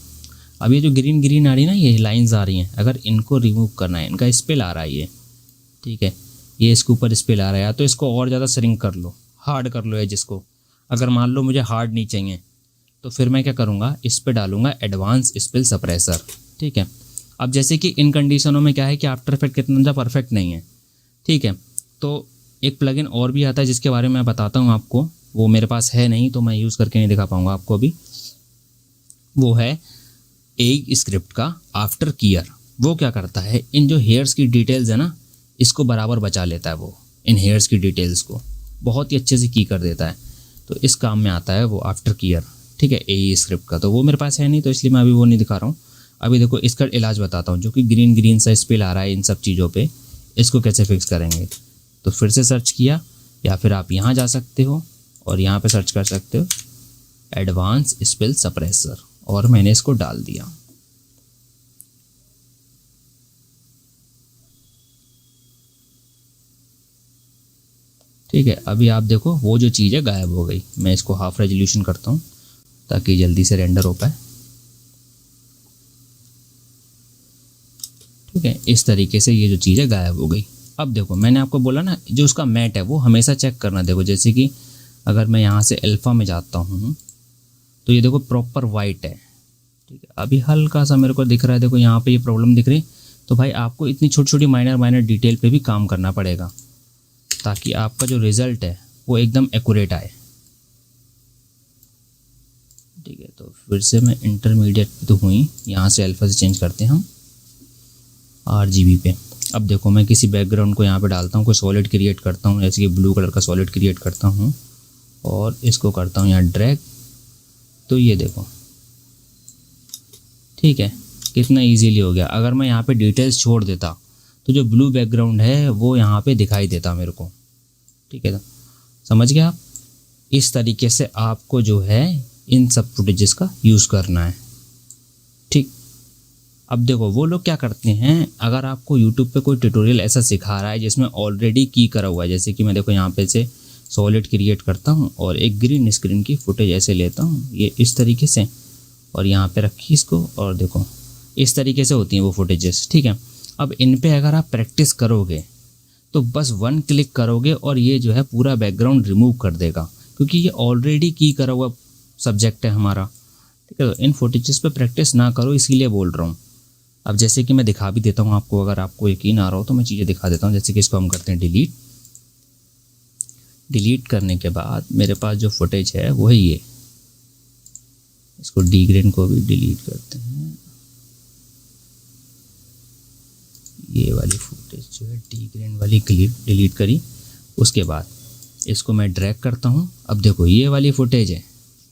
अब ये जो ग्रीन आ रही है ना, ये लाइंस आ रही हैं, अगर इनको रिमूव करना है, इनका स्पेल आ रहा है ये। ठीक है, ये इसके ऊपर स्पेल आ रहा है, तो इसको और ज़्यादा श्रिंक कर लो, हार्ड कर लो एजेस को। अगर मान लो मुझे हार्ड नहीं चाहिए तो फिर मैं क्या करूँगा, इस पर डालूँगा एडवांस स्पेल सप्रेसर। ठीक है, अब जैसे कि इन कंडीशनों में क्या है कि आफ्टर इफेक्ट कितना ज़्यादा परफेक्ट नहीं है। ठीक है, तो एक प्लगइन और भी आता है जिसके बारे में मैं बताता हूँ आपको, वो मेरे पास है नहीं तो मैं यूज़ करके नहीं दिखा पाऊँगा आपको अभी। वो है एग स्क्रिप्ट का आफ्टर कीयर। वो क्या करता है, इन जो हेयर्स की डिटेल्स है ना, इसको बराबर बचा लेता है। वो इन हेयर्स की डिटेल्स को बहुत ही अच्छे से की कर देता है। तो इस काम में आता है वो आफ्टर कीयर। ठीक है, एग स्क्रिप्ट का, तो वो मेरे पास है नहीं तो इसलिए मैं अभी वो नहीं दिखा रहा हूँ। अभी देखो इसका इलाज बताता हूँ, जो कि ग्रीन सा स्पेल आ रहा है इन सब चीज़ों पे, इसको कैसे फिक्स करेंगे। तो फिर से सर्च किया, या फिर आप यहाँ जा सकते हो और यहाँ पे सर्च कर सकते हो एडवांस स्पेल सप्रेसर, और मैंने इसको डाल दिया। ठीक है, अभी आप देखो वो जो चीज़ है गायब हो गई। मैं इसको हाफ रेजोल्यूशन करता हूँ ताकि जल्दी से रेंडर हो पाए। ठीक है, इस तरीके से ये जो चीज़ है गायब हो गई। अब देखो मैंने आपको बोला ना, जो उसका मैट है वो हमेशा चेक करना। देखो जैसे कि अगर मैं यहाँ से अल्फ़ा में जाता हूँ तो ये देखो प्रॉपर वाइट है। ठीक है, अभी हल्का सा मेरे को दिख रहा है, देखो यहाँ पे ये प्रॉब्लम दिख रही। तो भाई आपको इतनी छोटी छोटी माइनर डिटेल पे भी काम करना पड़ेगा ताकि आपका जो रिज़ल्ट है वो एकदम एक्यूरेट आए। ठीक है, तो फिर से मैं इंटरमीडिएट पे तो हुई, यहाँ से अल्फ़ा से चेंज करते हैं हम RGB पे। अब देखो मैं किसी बैकग्राउंड को यहाँ पे डालता हूँ, कोई सॉलिड क्रिएट करता हूँ, जैसे कि ब्लू कलर का सॉलिड क्रिएट करता हूँ और इसको करता हूँ यहाँ ड्रैग। तो ये देखो, ठीक है, कितना इजीली हो गया। अगर मैं यहाँ पे डिटेल्स छोड़ देता तो जो ब्लू बैकग्राउंड है वो यहाँ पे दिखाई देता मेरे को। ठीक है, तो समझ गए आप। इस तरीके से आपको जो है इन सब फुटेजेस का यूज़ करना है। ठीक, अब देखो वो लोग क्या करते हैं, अगर आपको यूट्यूब पे कोई ट्यूटोरियल ऐसा सिखा रहा है जिसमें ऑलरेडी की करा हुआ है, जैसे कि मैं देखो यहाँ पे से सॉलिड क्रिएट करता हूँ और एक ग्रीन स्क्रीन की फुटेज ऐसे लेता हूँ, ये इस तरीके से, और यहाँ पे रखी इसको, और देखो इस तरीके से होती हैं वो फुटेजेस। ठीक है, अब इन पे अगर आप प्रैक्टिस करोगे तो बस 1 क्लिक करोगे और ये जो है पूरा बैकग्राउंड रिमूव कर देगा, क्योंकि ये ऑलरेडी की करा हुआ सब्जेक्ट है हमारा। ठीक है, तो इन फुटेजेस पे प्रैक्टिस ना करो, इसीलिए बोल रहा हूँ। अब जैसे कि मैं दिखा भी देता हूँ आपको, अगर आपको यकीन आ रहा हो तो मैं चीज़ें दिखा देता हूँ। जैसे कि इसको हम करते हैं डिलीट करने के बाद मेरे पास जो फुटेज है वो है ये। इसको डीग्रेन को भी डिलीट करते हैं। ये वाली फुटेज जो है डीग्रेन वाली डिलीट करी। उसके बाद इसको मैं ड्रैग करता हूँ। अब देखो ये वाली फुटेज है,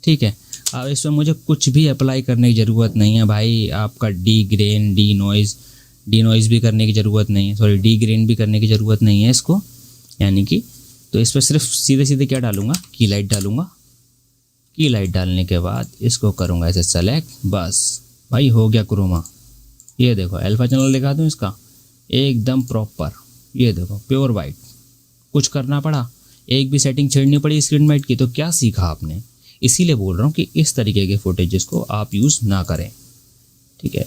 ठीक है। अब इसमें मुझे कुछ भी अप्लाई करने की ज़रूरत नहीं है भाई। आपका डी ग्रेन, डी नॉइज़ भी करने की ज़रूरत नहीं है, सॉरी डी ग्रेन भी करने की ज़रूरत नहीं है इसको, यानी कि तो इस पर सिर्फ सीधे सीधे क्या डालूंगा, की लाइट डालूंगा। की लाइट डालने के बाद इसको करूँगा ऐसे सेलेक्ट, बस भाई हो गया क्रोमा। ये देखो अल्फा चैनल दिखा दूँ इसका, एकदम प्रॉपर, ये देखो प्योर वाइट। कुछ करना पड़ा, एक भी सेटिंग छेड़नी पड़ी स्क्रीन लाइट की, तो क्या सीखा आपने। इसीलिए बोल रहा हूँ कि इस तरीके के फुटेजेस को आप यूज़ ना करें, ठीक है।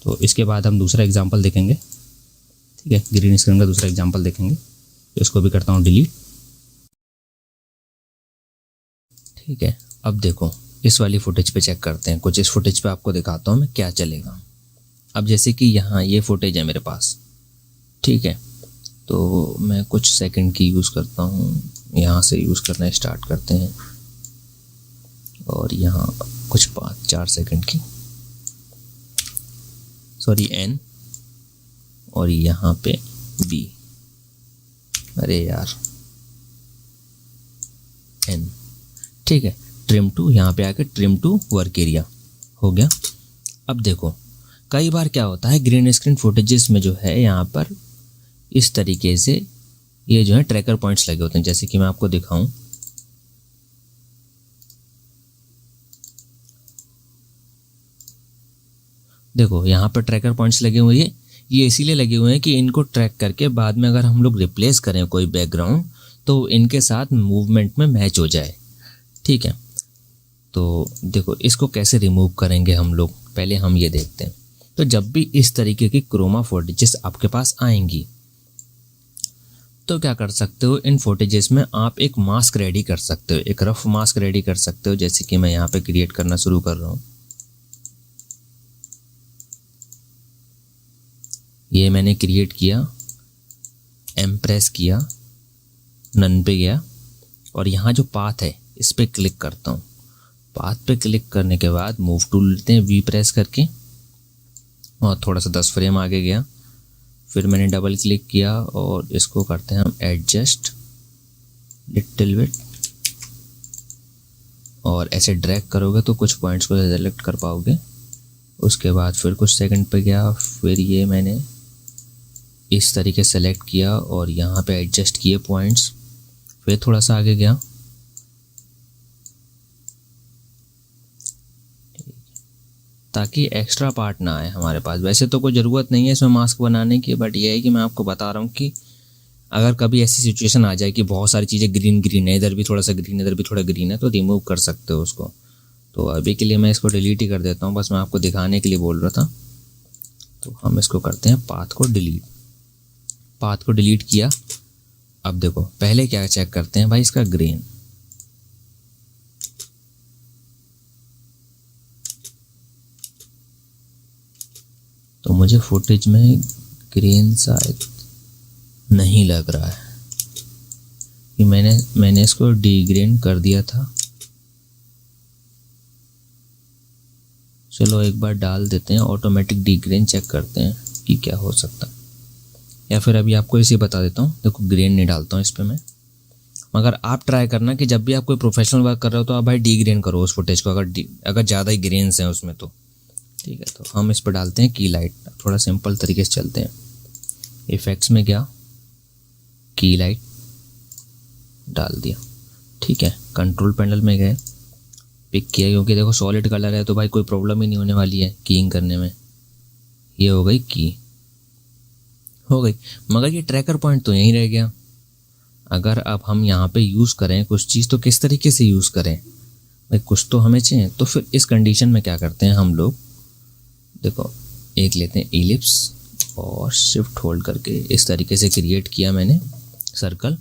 तो इसके बाद हम दूसरा एग्जांपल देखेंगे, ठीक है, ग्रीन स्क्रीन का दूसरा एग्जांपल देखेंगे। तो इसको भी करता हूँ डिलीट, ठीक है। अब देखो इस वाली फुटेज पे चेक करते हैं, कुछ इस फुटेज पे आपको दिखाता हूँ मैं क्या चलेगा। अब जैसे कि यहाँ ये फुटेज है मेरे पास, ठीक है, तो मैं कुछ सेकंड की यूज़ करता हूँ, यहाँ से यूज़ करना स्टार्ट करते हैं, और यहाँ कुछ 5-4 सेकंड की, सॉरी N, और यहाँ पे B, अरे यार N, ठीक है। ट्रिम टू, यहाँ पे आके ट्रिम टू वर्क एरिया हो गया। अब देखो कई बार क्या होता है ग्रीन स्क्रीन फुटेजेस में जो है यहाँ पर इस तरीके से ये जो है ट्रैकर पॉइंट्स लगे होते हैं, जैसे कि मैं आपको दिखाऊं, देखो यहाँ पर ट्रैकर पॉइंट्स लगे हुए हैं। ये इसीलिए लगे हुए हैं कि इनको ट्रैक करके बाद में अगर हम लोग रिप्लेस करें कोई बैकग्राउंड तो इनके साथ मूवमेंट में मैच हो जाए, ठीक है। तो देखो इसको कैसे रिमूव करेंगे हम लोग, पहले हम ये देखते हैं। तो जब भी इस तरीके की क्रोमा फुटेजेस आपके पास आएंगी तो क्या कर सकते हो, इन फुटेजेस में आप एक मास्क रेडी कर सकते हो, एक रफ मास्क रेडी कर सकते हो, जैसे कि मैं यहाँ पे क्रिएट करना शुरू कर रहा हूँ। ये मैंने क्रिएट किया, एम प्रेस किया, नन पे गया, और यहाँ जो पाथ है इस पर क्लिक करता हूँ। पाथ पे क्लिक करने के बाद मूव टूल लेते हैं वी प्रेस करके, और थोड़ा सा 10 फ्रेम आगे गया, फिर मैंने डबल क्लिक किया और इसको करते हैं हम एडजस्ट लिटिल बिट, और ऐसे ड्रैग करोगे तो कुछ पॉइंट्स को सेलेक्ट कर पाओगे। उसके बाद फिर कुछ सेकंड पे गया, फिर ये मैंने इस तरीके सेलेक्ट किया और यहाँ पे एडजस्ट किए पॉइंट्स, फिर थोड़ा सा आगे गया, ताकि एक्स्ट्रा पार्ट ना आए हमारे पास। वैसे तो कोई ज़रूरत नहीं है इसमें मास्क बनाने की, बट ये है कि मैं आपको बता रहा हूँ कि अगर कभी ऐसी सिचुएशन आ जाए कि बहुत सारी चीज़ें ग्रीन ग्रीन है, इधर भी थोड़ा सा ग्रीन, इधर भी थोड़ा ग्रीन है, तो रिमूव कर सकते हो उसको। तो अभी के लिए मैं इसको डिलीट ही कर देता हूँ, बस मैं आपको दिखाने के लिए बोल रहा था। तो हम इसको करते हैं पाथ को डिलीट, पाथ को डिलीट किया। अब देखो पहले क्या चेक करते हैं भाई, इसका ग्रेन, तो मुझे फुटेज में ग्रेन शायद नहीं लग रहा है कि मैंने इसको डीग्रेन कर दिया था। चलो एक बार डाल देते हैं, ऑटोमेटिक डीग्रेन चेक करते हैं कि क्या हो सकता है, या फिर अभी आपको इसे बता देता हूँ। देखो ग्रेन नहीं डालता हूँ इस पर मैं, मगर आप ट्राई करना कि जब भी आप कोई प्रोफेशनल वर्क कर रहे हो तो आप भाई डीग्रेन करो उस फुटेज को, अगर ज़्यादा ही ग्रेन्स हैं उसमें तो, ठीक है। तो हम इस पर डालते हैं की लाइट, थोड़ा सिंपल तरीके से चलते हैं। इफेक्ट्स में गया, की लाइट डाल दिया, ठीक है। कंट्रोल पैनल में गए, पिक किया, क्योंकि देखो सॉलिड कलर है तो भाई कोई प्रॉब्लम ही नहीं होने वाली है कीइंग करने में। ये हो गई की, हो गई, मगर ये ट्रैकर पॉइंट तो यहीं रह गया। अगर अब हम यहाँ पे यूज़ करें कुछ चीज़ तो किस तरीके से यूज़ करें भाई, कुछ तो हमें चाहिए। तो फिर इस कंडीशन में क्या करते हैं हम लोग, देखो एक लेते हैं इलिप्स और शिफ्ट होल्ड करके इस तरीके से क्रिएट किया मैंने सर्कल,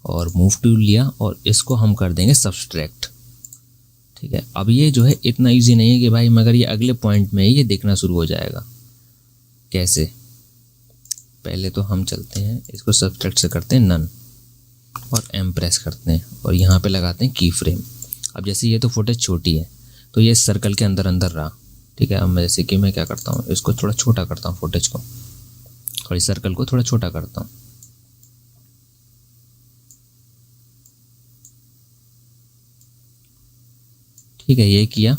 और मूव टूल लिया और इसको हम कर देंगे सब्सट्रैक्ट, ठीक है। अब ये जो है इतना इजी नहीं है कि भाई, मगर ये अगले पॉइंट में ये देखना शुरू हो जाएगा। कैसे, पहले तो हम चलते हैं इसको सब्सट्रैक्ट से करते हैं नन, और एम प्रेस करते हैं और यहाँ पे लगाते हैं की फ्रेम। अब जैसे ये तो फुटेज छोटी है तो ये सर्कल के अंदर अंदर रहा, ठीक है। अब जैसे कि मैं क्या करता हूँ, इसको थोड़ा छोटा करता हूँ फुटेज को, और इस सर्कल को थोड़ा छोटा करता हूँ, ठीक है, ये किया।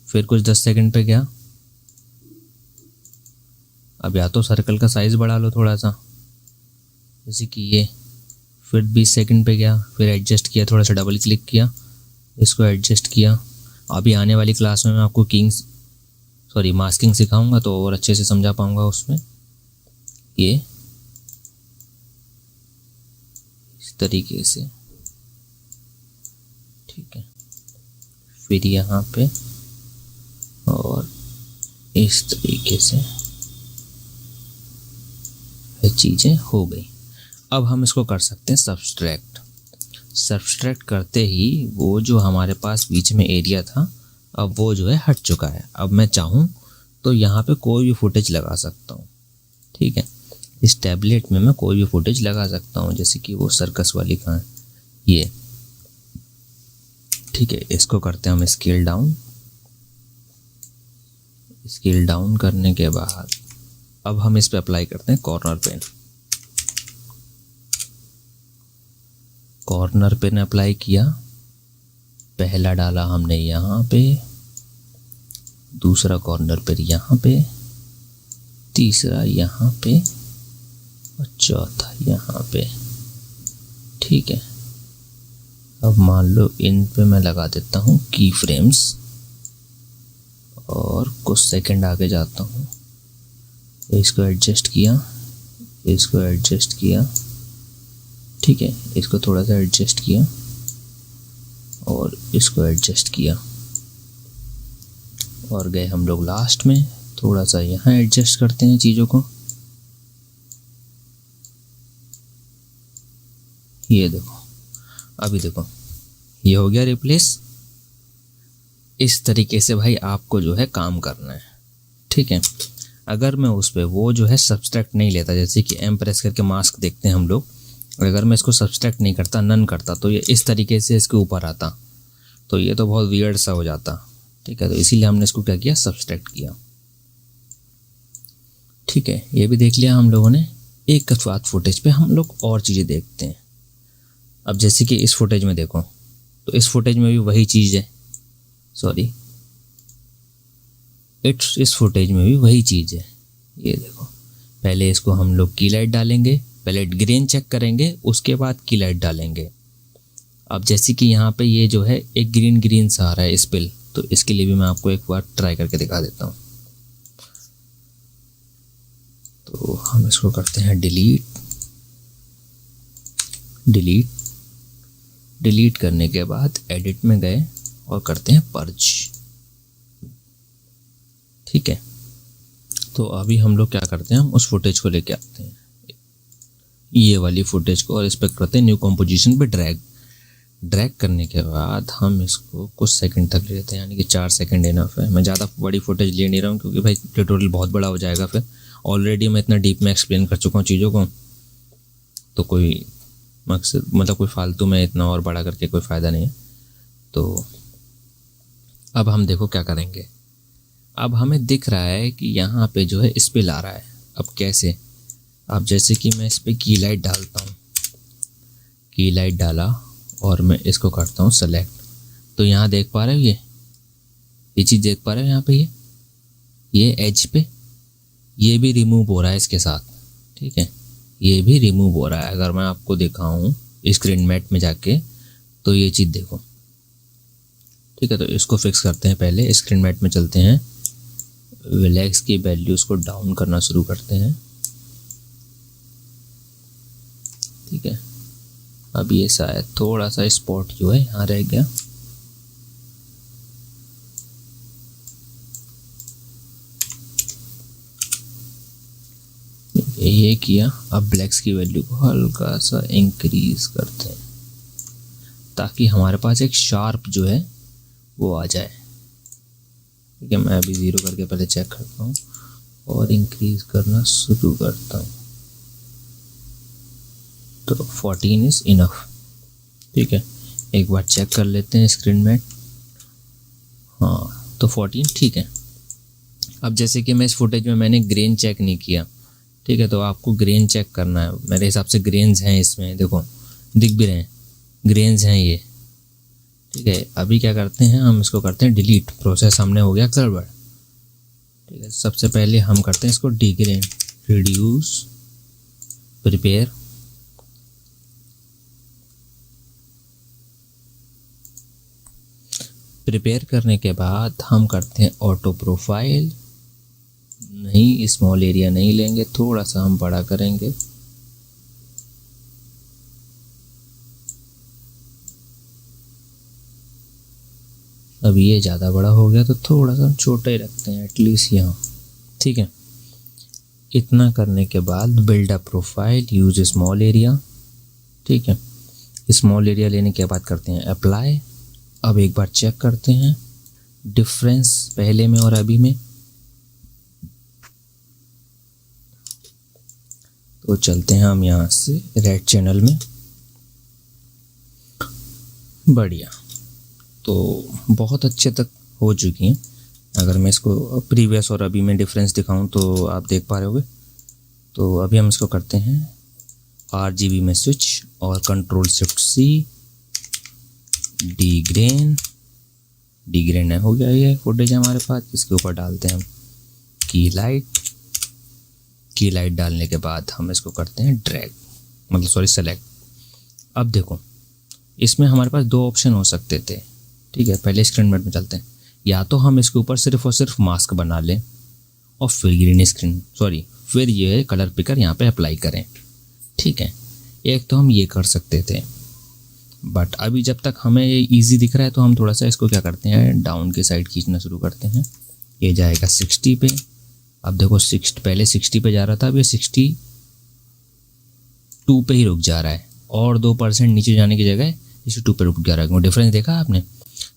फिर कुछ 10 सेकंड पे गया। अब या तो सर्कल का साइज़ बढ़ा लो थोड़ा सा, जैसे कि ये। फिर 20 सेकंड पे गया, फिर एडजस्ट किया, थोड़ा सा डबल क्लिक किया, इसको एडजस्ट किया। अभी आने वाली क्लास में मैं आपको मास्किंग सिखाऊंगा तो और अच्छे से समझा पाऊंगा उसमें। ये इस तरीके से, ठीक है। फिर यहाँ पे और इस तरीके से ये चीज़ें हो गई। अब हम इसको कर सकते हैं सब्सट्रैक्ट। सब्सट्रैक्ट करते ही वो जो हमारे पास बीच में एरिया था, अब वो जो है हट चुका है। अब मैं चाहूँ तो यहाँ पे कोई भी फुटेज लगा सकता हूँ, ठीक है। इस टैबलेट में मैं कोई भी फुटेज लगा सकता हूँ, जैसे कि वो सर्कस वाली कहाँ है, ये, ठीक है। इसको करते हैं हम स्केल डाउन। स्केल डाउन करने के बाद अब हम इस पे अप्लाई करते हैं corner pen. Corner pen apply किया, पहला डाला हमने यहाँ पे, दूसरा कॉर्नर पेन यहाँ पे, तीसरा यहाँ पे और चौथा यहाँ पे, ठीक है। अब मान लो इन पे मैं लगा देता हूँ की फ्रेम्स और कुछ सेकंड आगे जाता हूँ। इसको एडजस्ट किया, इसको एडजस्ट किया, ठीक है। इसको थोड़ा सा एडजस्ट किया और इसको एडजस्ट किया और गए हम लोग लास्ट में। थोड़ा सा यहाँ एडजस्ट करते हैं चीज़ों को। ये देखो, अभी देखो ये हो गया रिप्लेस। इस तरीके से भाई आपको जो है काम करना है, ठीक है। अगर मैं उस पर वो जो है सब्सट्रैक्ट नहीं लेता, जैसे कि एम प्रेस करके मास्क देखते हैं हम लोग, अगर मैं इसको सब्सट्रैक्ट नहीं करता, नन करता, तो ये इस तरीके से इसके ऊपर आता, तो ये तो बहुत वियर्ड सा हो जाता, ठीक है। तो इसीलिए हमने इसको क्या किया, सब्सट्रैक्ट किया, ठीक है। ये भी देख लिया हम लोगों ने। एक बाद फुटेज पे हम लोग और चीज़ें देखते हैं। अब जैसे कि इस फुटेज में देखो, तो इस फुटेज में भी वही चीज़ है, इस फुटेज में भी वही चीज़ है। ये देखो, पहले इसको हम लोग की लाइट डालेंगे, पहले ग्रेन चेक करेंगे, उसके बाद की लाइट डालेंगे। अब जैसे कि यहाँ पे ये जो है एक ग्रीन ग्रीन सा आ रहा है स्पिल, तो इसके लिए भी मैं आपको एक बार ट्राई करके दिखा देता हूँ। तो हम इसको करते हैं डिलीट करने के बाद एडिट में गए और करते हैं पर्ज, ठीक है। तो अभी हम लोग क्या करते हैं, हम उस फुटेज को लेके आते हैं, ये वाली फुटेज को, और इस पर करते हैं न्यू कंपोजिशन पे ड्रैग करने के बाद हम इसको कुछ सेकंड तक ले लेते हैं, यानी कि 4 सेकंड इनफ है। मैं ज़्यादा बड़ी फुटेज ले नहीं रहा हूँ क्योंकि भाई ट्यूटोरियल बहुत बड़ा हो जाएगा, फिर ऑलरेडी मैं इतना डीप में एक्सप्लेन कर चुका हूँ चीज़ों को, तो कोई मकसद मतलब कोई फालतू में इतना और बड़ा करके कोई फ़ायदा नहीं है। तो अब हम देखो क्या करेंगे। अब हमें दिख रहा है कि यहाँ पे जो है स्पिल आ रहा है। अब कैसे, अब जैसे कि मैं इस पर की लाइट डालता हूँ, की लाइट डाला और मैं इसको करता हूँ सेलेक्ट, तो यहाँ देख पा रहे हो ये चीज़ देख पा रहे हो यहाँ पे, ये एज पे ये भी रिमूव हो रहा है इसके साथ, ठीक है। ये भी रिमूव हो रहा है। अगर मैं आपको दिखाऊं स्क्रीन मैट में जाके, तो ये चीज़ देखो, ठीक है। तो इसको फिक्स करते हैं, पहले स्क्रीन मैट में चलते हैं, विलैक्स की वैल्यूज़ को डाउन करना शुरू करते हैं, ठीक है। अब ये शायद थोड़ा सा स्पॉट जो है यहाँ रह गया, ये किया। अब ब्लैक्स की वैल्यू को हल्का सा इंक्रीज करते हैं ताकि हमारे पास एक शार्प जो है वो आ जाए, ठीक है। मैं अभी 0 करके पहले चेक करता हूँ और इंक्रीज करना शुरू करता हूँ, तो 14 इज़ इनफ, ठीक है। एक बार चेक कर लेते हैं स्क्रीन में, हाँ तो 14 ठीक है। अब जैसे कि मैं इस फुटेज में मैंने ग्रेन चेक नहीं किया, ठीक है, तो आपको ग्रेन चेक करना है। मेरे हिसाब से ग्रेन्स हैं इसमें, देखो दिख भी रहे हैं ग्रेन्स हैं ये, ठीक है, अभी क्या करते हैं, हम इसको करते हैं डिलीट, प्रोसेस हमने हो गया गड़बड़। ठीक है, सबसे पहले हम करते हैं इसको डिग्रेन, रिड्यूस, प्रिपेयर, प्रिपेयर करने के बाद हम करते हैं ऑटो प्रोफाइल, नहीं स्मॉल एरिया नहीं लेंगे, थोड़ा सा हम बड़ा करेंगे। अब ये ज़्यादा बड़ा हो गया तो थोड़ा सा हम छोटा ही रखते हैं एटलीस्ट यहाँ। ठीक है, इतना करने के बाद build a profile, use small area. ठीक है, स्मॉल एरिया लेने के बाद करते हैं अप्लाई। अब एक बार चेक करते हैं डिफरेंस पहले में और अभी में। तो चलते हैं हम यहाँ से रेड चैनल में, बढ़िया, तो बहुत अच्छे तक हो चुकी हैं। अगर मैं इसको प्रीवियस और अभी में डिफरेंस दिखाऊं तो आप देख पा रहे होगे। तो अभी हम इसको करते हैं RGB में स्विच और कंट्रोल शिफ्ट C, डिग्रेन, डिग्रेन हो गया ये फुटेज हमारे पास। इसके ऊपर डालते हैं हम की लाइट, की लाइट डालने के बाद हम इसको करते हैं ड्रैग, मतलब सॉरी सेलेक्ट। अब देखो इसमें हमारे पास दो ऑप्शन हो सकते थे। ठीक है, पहले स्क्रीन मोड में चलते हैं, या तो हम इसके ऊपर सिर्फ और सिर्फ मास्क बना लें और फिर ग्रीन स्क्रीन फिर ये कलर पिकर यहाँ पे अप्लाई करें। ठीक है, एक तो हम ये कर सकते थे, बट अभी जब तक हमें ये ईजी दिख रहा है तो हम थोड़ा सा इसको क्या करते हैं, डाउन की साइड खींचना शुरू करते हैं। ये जाएगा 60 पे। अब देखो पहले 60 पे जा रहा था, अब ये 62 पे ही रुक जा रहा है, और 2% नीचे जाने की जगह 62 पे रुक जा रहा है। डिफरेंस देखा आपने?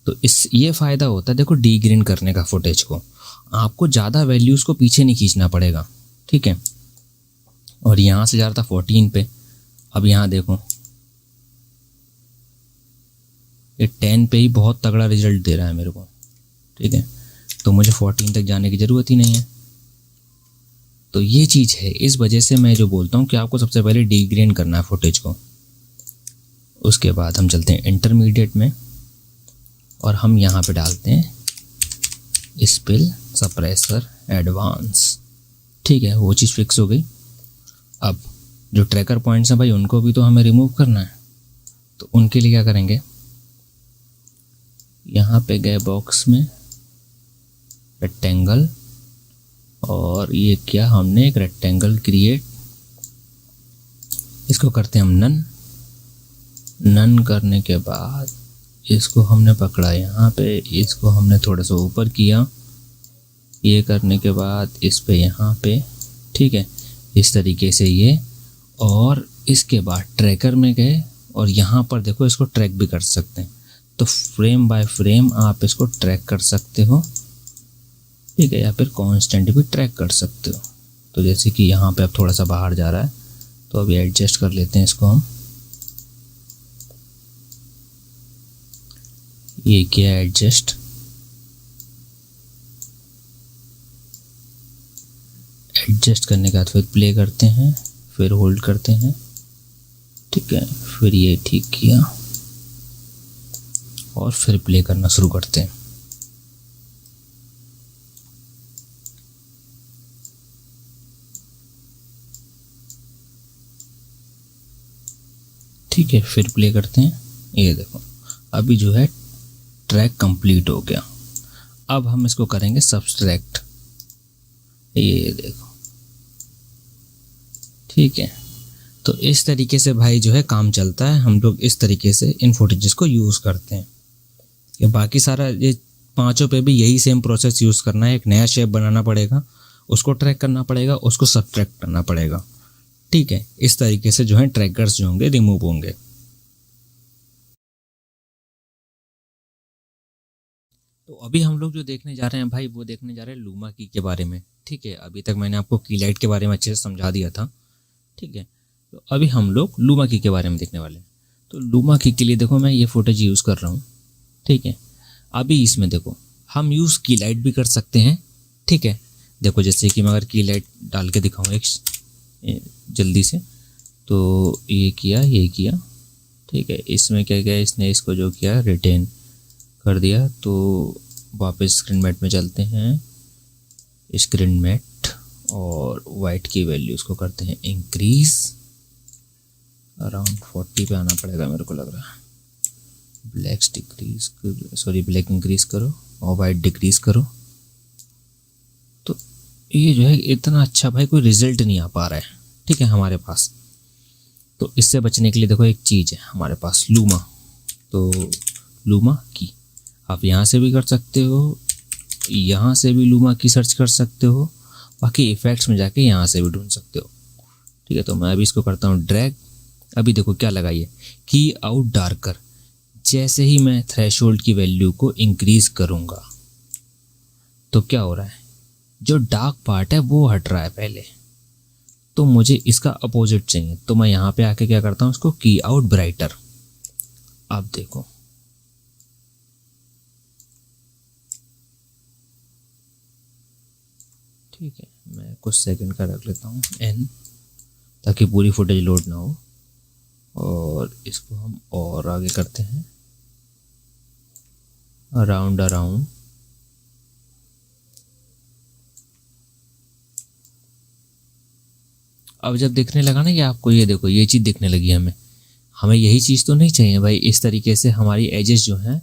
तो ये फ़ायदा होता है देखो डीग्रेन करने का फुटेज को, आपको ज़्यादा वैल्यूज़ को पीछे नहीं खींचना पड़ेगा। ठीक है, और यहाँ से जा रहा था 14 पे, अब यहाँ देखो ये 10 पे ही बहुत तगड़ा रिजल्ट दे रहा है मेरे को। ठीक है, तो मुझे 14 तक जाने की ज़रूरत ही नहीं है। तो ये चीज़ है, इस वजह से मैं जो बोलता हूँ कि आपको सबसे पहले डीग्रेन करना है फुटेज को। उसके बाद हम चलते हैं इंटरमीडिएट में और हम यहाँ पे डालते हैं स्पिल सप्रेसर एडवांस। ठीक है, वो चीज़ फिक्स हो गई। अब जो ट्रैकर पॉइंट्स हैं भाई उनको भी तो हमें रिमूव करना है, तो उनके लिए क्या करेंगे, यहाँ पे गए बॉक्स में रेक्टेंगल, और ये क्या हमने एक रेक्टेंगल क्रिएट, इसको करते हैं हम नन करने के बाद इसको हमने पकड़ा यहाँ पे, इसको हमने थोड़ा सा ऊपर किया, ये करने के बाद इस पे यहाँ पे। ठीक है, इस तरीके से ये, और इसके बाद ट्रैकर में गए और यहाँ पर देखो इसको ट्रैक भी कर सकते हैं, तो फ्रेम बाय फ्रेम आप इसको ट्रैक कर सकते हो। ठीक है, या फिर कांस्टेंट भी ट्रैक कर सकते हो। तो जैसे कि यहाँ पे अब थोड़ा सा बाहर जा रहा है, तो अभी एडजस्ट कर लेते हैं इसको हम। ये किया एडजस्ट, एडजस्ट करने के बाद फिर प्ले करते हैं, फिर होल्ड करते हैं। ठीक है, फिर ये ठीक किया और फिर प्ले करना शुरू करते हैं। ठीक है, फिर प्ले करते हैं। ये देखो अभी जो है ट्रैक कंप्लीट हो गया। अब हम इसको करेंगे सब्सट्रैक्ट, ये देखो। ठीक है, तो इस तरीके से भाई जो है काम चलता है। हम लोग इस तरीके से इन फुटेजेस को यूज़ करते हैं। ये बाकी सारा ये पांचों पे भी यही सेम प्रोसेस यूज़ करना है। एक नया शेप बनाना पड़ेगा, उसको ट्रैक करना पड़ेगा, उसको सब्ट्रैक्ट करना पड़ेगा। ठीक है, इस तरीके से जो है ट्रैकर्स जो होंगे रिमूव होंगे। तो अभी हम लोग जो देखने जा रहे हैं भाई, वो देखने जा रहे हैं लूमा की के बारे में। ठीक है, अभी तक मैंने आपको की लाइट के बारे में अच्छे से समझा दिया था। ठीक है, तो अभी हम लोग लूमा की के बारे में देखने वाले हैं। तो लूमा की के लिए देखो मैं ये फुटेज यूज़ कर रहा हूँ। ठीक है, अभी इसमें देखो हम यूज़ की लाइट भी कर सकते हैं। ठीक है, देखो जैसे कि मैं अगर की लाइट डाल के दिखाऊँ एक जल्दी से, तो ये किया, ये किया। ठीक है, इसमें क्या किया, इसने इसको जो किया रिटेन, कर दिया। तो वापस स्क्रीन मैट में चलते हैं, स्क्रीन मैट, और वाइट की वैल्यूज़ को करते हैं इंक्रीज, अराउंड 40 पे आना पड़ेगा मेरे को लग रहा है। Blacks decrease, sorry black increase करो और वाइट डिक्रीज करो। तो ये जो है इतना अच्छा भाई कोई रिजल्ट नहीं आ पा रहा है, ठीक है हमारे पास। तो इससे बचने के लिए देखो एक चीज़ है हमारे पास, लूमा। तो लूमा की आप यहाँ से भी कर सकते हो, यहाँ से भी लूमा की सर्च कर सकते हो, बाकी इफ़ेक्ट्स में जाके यहाँ से भी ढूंढ सकते हो, ठीक है। तो मैं अभी इसको करता हूँ ड्रैग। अभी देखो क्या लगाइए, की आउट डार्कर। जैसे ही मैं थ्रेशोल्ड की वैल्यू को इंक्रीज करूँगा तो क्या हो रहा है, जो डार्क पार्ट है वो हट रहा है पहले। तो मुझे इसका अपोजिट चाहिए, तो मैं यहाँ पे आके क्या करता हूँ, उसको की आउट ब्राइटर। अब देखो ठीक है, मैं कुछ सेकंड का रख लेता हूँ n, ताकि पूरी फुटेज लोड ना हो। और इसको हम और आगे करते हैं, अराउंड अराउंड अब जब दिखने लगा ना कि आपको, ये देखो ये चीज़ दिखने लगी हमें, हमें यही चीज़ तो नहीं चाहिए भाई। इस तरीके से हमारी एजेस जो हैं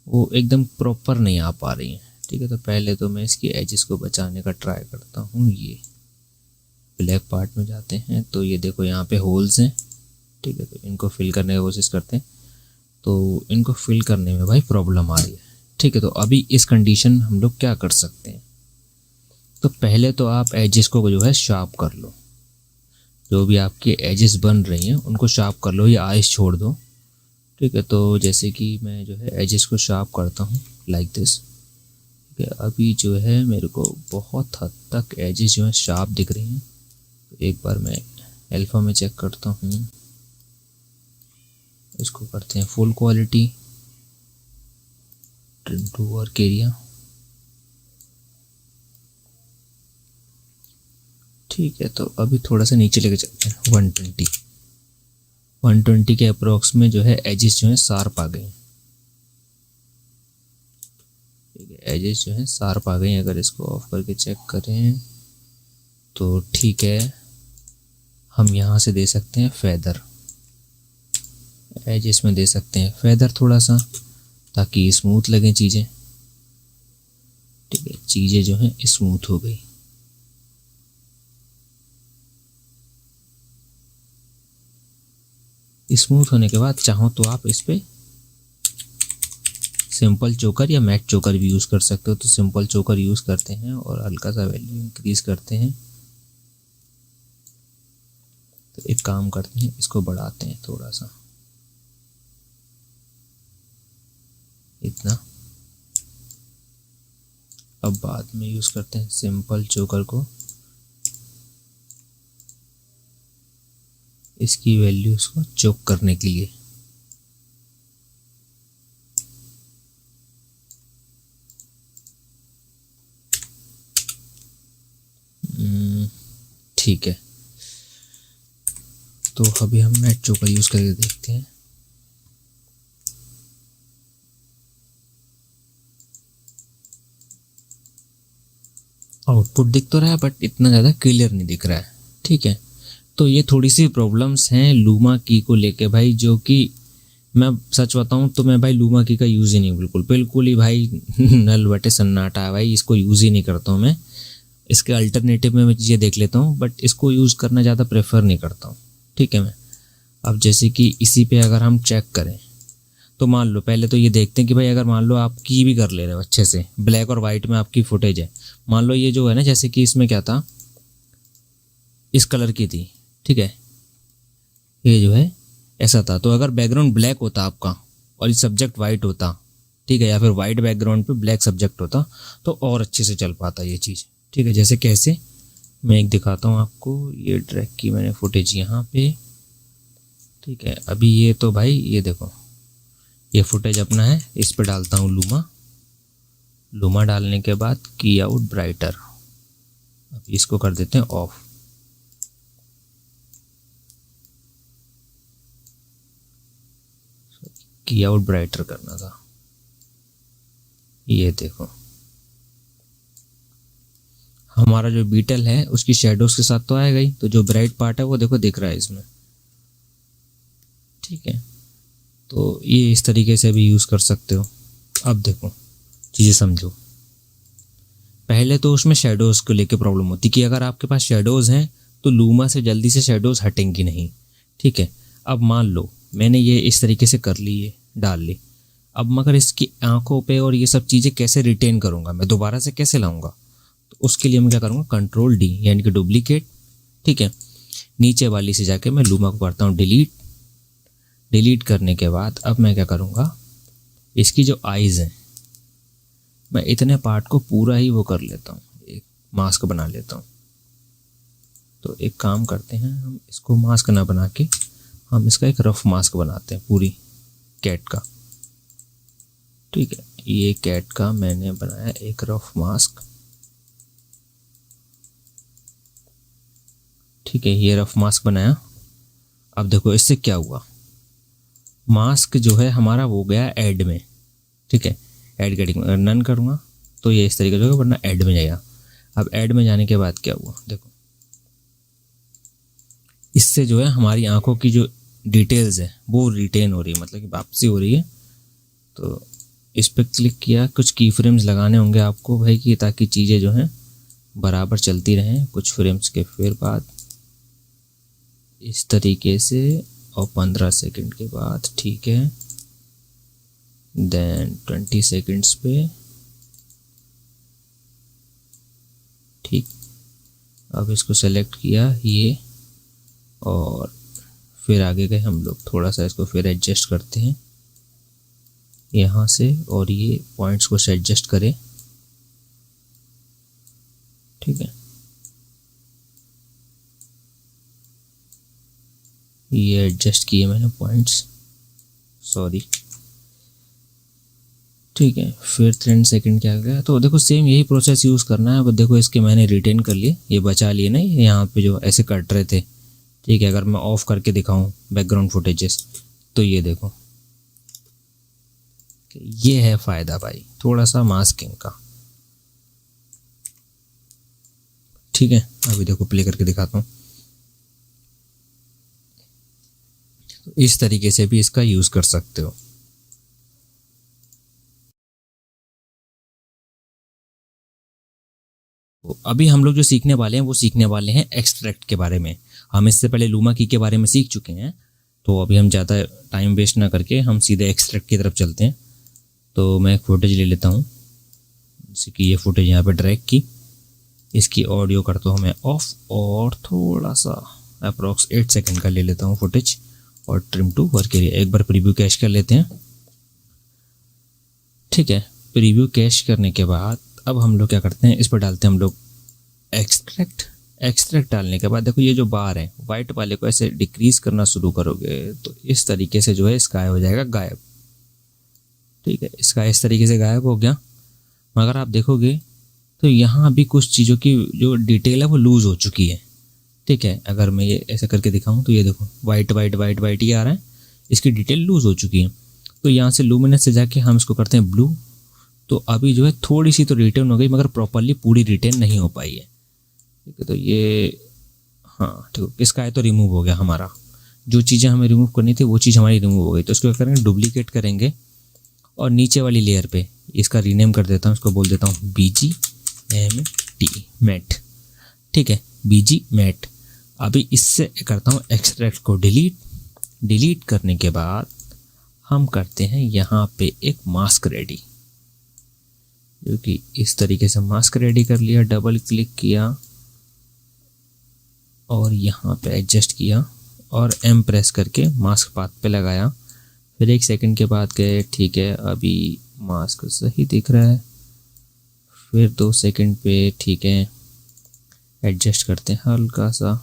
वो एकदम प्रॉपर नहीं आ पा रही हैं, ठीक है। तो पहले तो मैं इसकी एजेस को बचाने का ट्राई करता हूँ। ये ब्लैक पार्ट में जाते हैं, तो ये देखो यहाँ पे होल्स हैं, ठीक है। तो इनको फिल करने की कोशिश करते हैं, तो इनको फिल करने में भाई प्रॉब्लम आ रही है, ठीक है। तो अभी इस कंडीशन में हम लोग क्या कर सकते हैं, तो पहले तो आप एजेस को जो है शार्प कर लो। जो भी आपके एजेस बन रही हैं उनको शार्प कर लो, या आइस छोड़ दो, ठीक है। तो जैसे कि मैं जो है एजेस को शार्प करता हूँ लाइक दिस, ठीक है। अभी जो है मेरे को बहुत हद तक एजेस जो है शार्प दिख रही हैं। तो एक बार मैं अल्फा में चेक करता हूँ, इसको करते हैं full quality, trim to work area, ठीक है। तो अभी थोड़ा सा नीचे लेके चलते हैं, 120 के अप्रोक्स में जो है एजेस जो है शार्प आ गई, ठीक है। एजेस जो है शार्प आ गई। अगर इसको ऑफ करके चेक करें तो ठीक है, हम यहाँ से दे सकते हैं फेदर, एजेस में दे सकते हैं फेदर थोड़ा सा, ताकि स्मूथ लगें चीज़ें, ठीक है। चीज़ें जो हैं स्मूथ हो गई। स्मूथ होने के बाद चाहो तो आप इस पर सिंपल चोकर या मैट चोकर भी यूज़ कर सकते हो। तो सिंपल चोकर यूज़ करते हैं और हल्का सा वैल्यू इंक्रीज करते हैं। तो एक काम करते हैं, इसको बढ़ाते हैं थोड़ा सा, इतना। अब बाद में यूज़ करते हैं सिंपल चोकर को, इसकी वैल्यूज़ को चोक करने के लिए। ठीक है, तो अभी हम मैट चोकर यूज़ करके देखते हैं। आउटपुट दिख तो रहा है बट इतना ज़्यादा क्लियर नहीं दिख रहा है, ठीक है। तो ये थोड़ी सी प्रॉब्लम्स हैं लूमा की को लेके भाई, जो कि मैं सच बताऊं तो मैं भाई लूमा की का यूज़ ही नहीं, बिल्कुल ही भाई नल बटे सन्नाटा है भाई, इसको यूज़ ही नहीं करता हूँ मैं। इसके अल्टरनेटिव में मैं चीज़ें देख लेता हूँ, बट इसको यूज़ करना ज़्यादा प्रेफर नहीं करता हूँ, ठीक है। मैं अब जैसे कि इसी पे अगर हम चेक करें, तो मान लो पहले तो ये देखते हैं कि भाई अगर मान लो आप की भी कर ले रहे हो अच्छे से, ब्लैक और वाइट में आपकी फुटेज है, मान लो ये जो है ना, जैसे कि इसमें क्या था, इस कलर की थी, ठीक है, ये जो है ऐसा था। तो अगर बैकग्राउंड ब्लैक होता आपका और ये सब्जेक्ट वाइट होता, ठीक है, या फिर वाइट बैकग्राउंड पे ब्लैक सब्जेक्ट होता, तो और अच्छे से चल पाता ये चीज़, ठीक है। जैसे कैसे, मैं एक दिखाता हूँ आपको। ये ट्रैक की मैंने फुटेज यहाँ पे, ठीक है। अभी ये तो भाई ये देखो, ये फुटेज अपना है, इस पे डालता हूँ लूमा डालने के बाद की आउट ब्राइटर, अब इसको कर देते हैं ऑफ। की आउट ब्राइटर करना था, ये देखो हमारा जो बीटल है उसकी शेडोज के साथ तो आएगा ही, तो जो ब्राइट पार्ट है वो देखो दिख रहा है इसमें। ठीक है, तो ये इस तरीके से भी यूज़ कर सकते हो। अब देखो चीज़ें समझो, पहले तो उसमें शेडोज़ को लेके प्रॉब्लम होती कि अगर आपके पास शेडोज़ हैं तो लूमा से जल्दी से शेडोज़ हटेंगी नहीं। ठीक है, अब मान लो मैंने ये इस तरीके से कर ली, ये डाल ली, अब मगर इसकी आंखों पे और ये सब चीज़ें कैसे रिटेन करूँगा, मैं दोबारा से कैसे लाऊंगा? तो उसके लिए मैं क्या करूँगा, कंट्रोल डी यानी कि डुप्लीकेट। ठीक है, नीचे वाली से जाके मैं लूमा को करता हूँ डिलीट। डिलीट करने के बाद अब मैं क्या करूँगा, इसकी जो आइज़ हैं मैं इतने पार्ट को पूरा ही वो कर लेता हूँ, एक मास्क बना लेता हूँ। तो एक काम करते हैं, हम इसको मास्क ना बना के हम इसका एक रफ मास्क बनाते हैं पूरी कैट का। ठीक है, ये कैट का मैंने बनाया एक रफ मास्क। ठीक है, ये रफ मास्क बनाया। अब देखो इससे क्या हुआ, मास्क जो है हमारा वो गया ऐड में। ठीक है, ऐड गेटिंग अगर नन करूँगा तो ये इस तरीके से होगा, वरना ऐड में जाएगा। अब ऐड में जाने के बाद क्या हुआ, देखो इससे जो है हमारी आंखों की जो डिटेल्स है वो रिटेन हो रही है, मतलब कि वापसी हो रही है। तो इस पर क्लिक किया, कुछ की फ्रेम्स लगाने होंगे आपको भाई कि ताकि चीज़ें जो हैं बराबर चलती रहें। कुछ फ्रेम्स के फिर बाद इस तरीके से, और 15 सेकंड के बाद, ठीक है, देन 20 सेकंड्स पे। ठीक, अब इसको सेलेक्ट किया ये, और फिर आगे गए हम लोग, थोड़ा सा इसको फिर एडजस्ट करते हैं यहाँ से, और ये पॉइंट्स को से एडजस्ट करें। ठीक है, ये एडजस्ट किए मैंने पॉइंट्स, सॉरी। ठीक है, फिर 10 सेकंड क्या गया, तो देखो सेम यही प्रोसेस यूज़ करना है। अब देखो इसके मैंने रिटेन कर लिए, ये बचा लिए ना, ये यहाँ पे जो ऐसे कट रहे थे। ठीक है, अगर मैं ऑफ करके दिखाऊं बैकग्राउंड फुटेजेस तो ये देखो, ये है फ़ायदा भाई थोड़ा सा मास्किंग का। ठीक है, अभी देखो प्ले करके दिखाता हूँ। तो इस तरीके से भी इसका यूज़ कर सकते हो। तो अभी हम लोग जो सीखने वाले हैं वो सीखने वाले हैं एक्सट्रैक्ट के बारे में। हम इससे पहले लूमा की के बारे में सीख चुके हैं, तो अभी हम ज़्यादा टाइम वेस्ट ना करके हम सीधे एक्सट्रैक्ट की तरफ चलते हैं। तो मैं एक फुटेज ले लेता हूँ, जैसे कि ये फुटेज यहाँ पे ड्रैग की, इसकी ऑडियो करता हूँ मैं ऑफ, और थोड़ा सा अप्रॉक्स 8 सेकंड का ले लेता हूँ फुटेज, और ट्रिम टू वर्क एरिया। एक बार प्रीव्यू कैश कर लेते हैं। ठीक है, प्रीव्यू कैश करने के बाद अब हम लोग क्या करते हैं, इस पर डालते हैं हम लोग एक्सट्रैक्ट। एक्सट्रैक्ट डालने के बाद देखो ये जो बार है वाइट वाले को ऐसे डिक्रीज करना शुरू करोगे तो इस तरीके से जो है स्काई हो जाएगा गायब। ठीक है, स्काई इस तरीके से गायब हो गया। मगर आप देखोगे तो यहाँ भी कुछ चीज़ों की जो डिटेल है वो लूज़ हो चुकी है। ठीक है, अगर मैं ये ऐसा करके दिखाऊं तो ये देखो वाइट वाइट वाइट वाइट ये आ रहा है, इसकी डिटेल लूज़ हो चुकी है। तो यहाँ से लूमिनेंस से जाके हम इसको करते हैं ब्लू। तो अभी जो है थोड़ी सी तो रिटेन हो गई, मगर प्रॉपरली पूरी रिटेन नहीं हो पाई है। ठीक है, तो ये हाँ ठीक है, इसका है तो रिमूव हो गया हमारा। जो चीज़ें हमें रिमूव करनी थी वो चीज़ हमारी रिमूव हो गई। तो इसको क्या करेंगे, डुप्लीकेट करेंगे, और नीचे वाली लेयर पे इसका रीनेम कर देता हूँ, इसको बोल देता हूँ BGMT मैट। ठीक है, BG मैट। अभी इससे करता हूँ एक्सट्रैक्ट को डिलीट। डिलीट करने के बाद हम करते हैं यहाँ पे एक मास्क रेडी, जो कि इस तरीके से मास्क रेडी कर लिया। डबल क्लिक किया और यहाँ पे एडजस्ट किया और M प्रेस करके मास्क पाथ पे लगाया। फिर 1 सेकंड के बाद गए, ठीक है अभी मास्क सही दिख रहा है। फिर 2 सेकंड पे, ठीक है एडजस्ट करते हैं हल्का सा।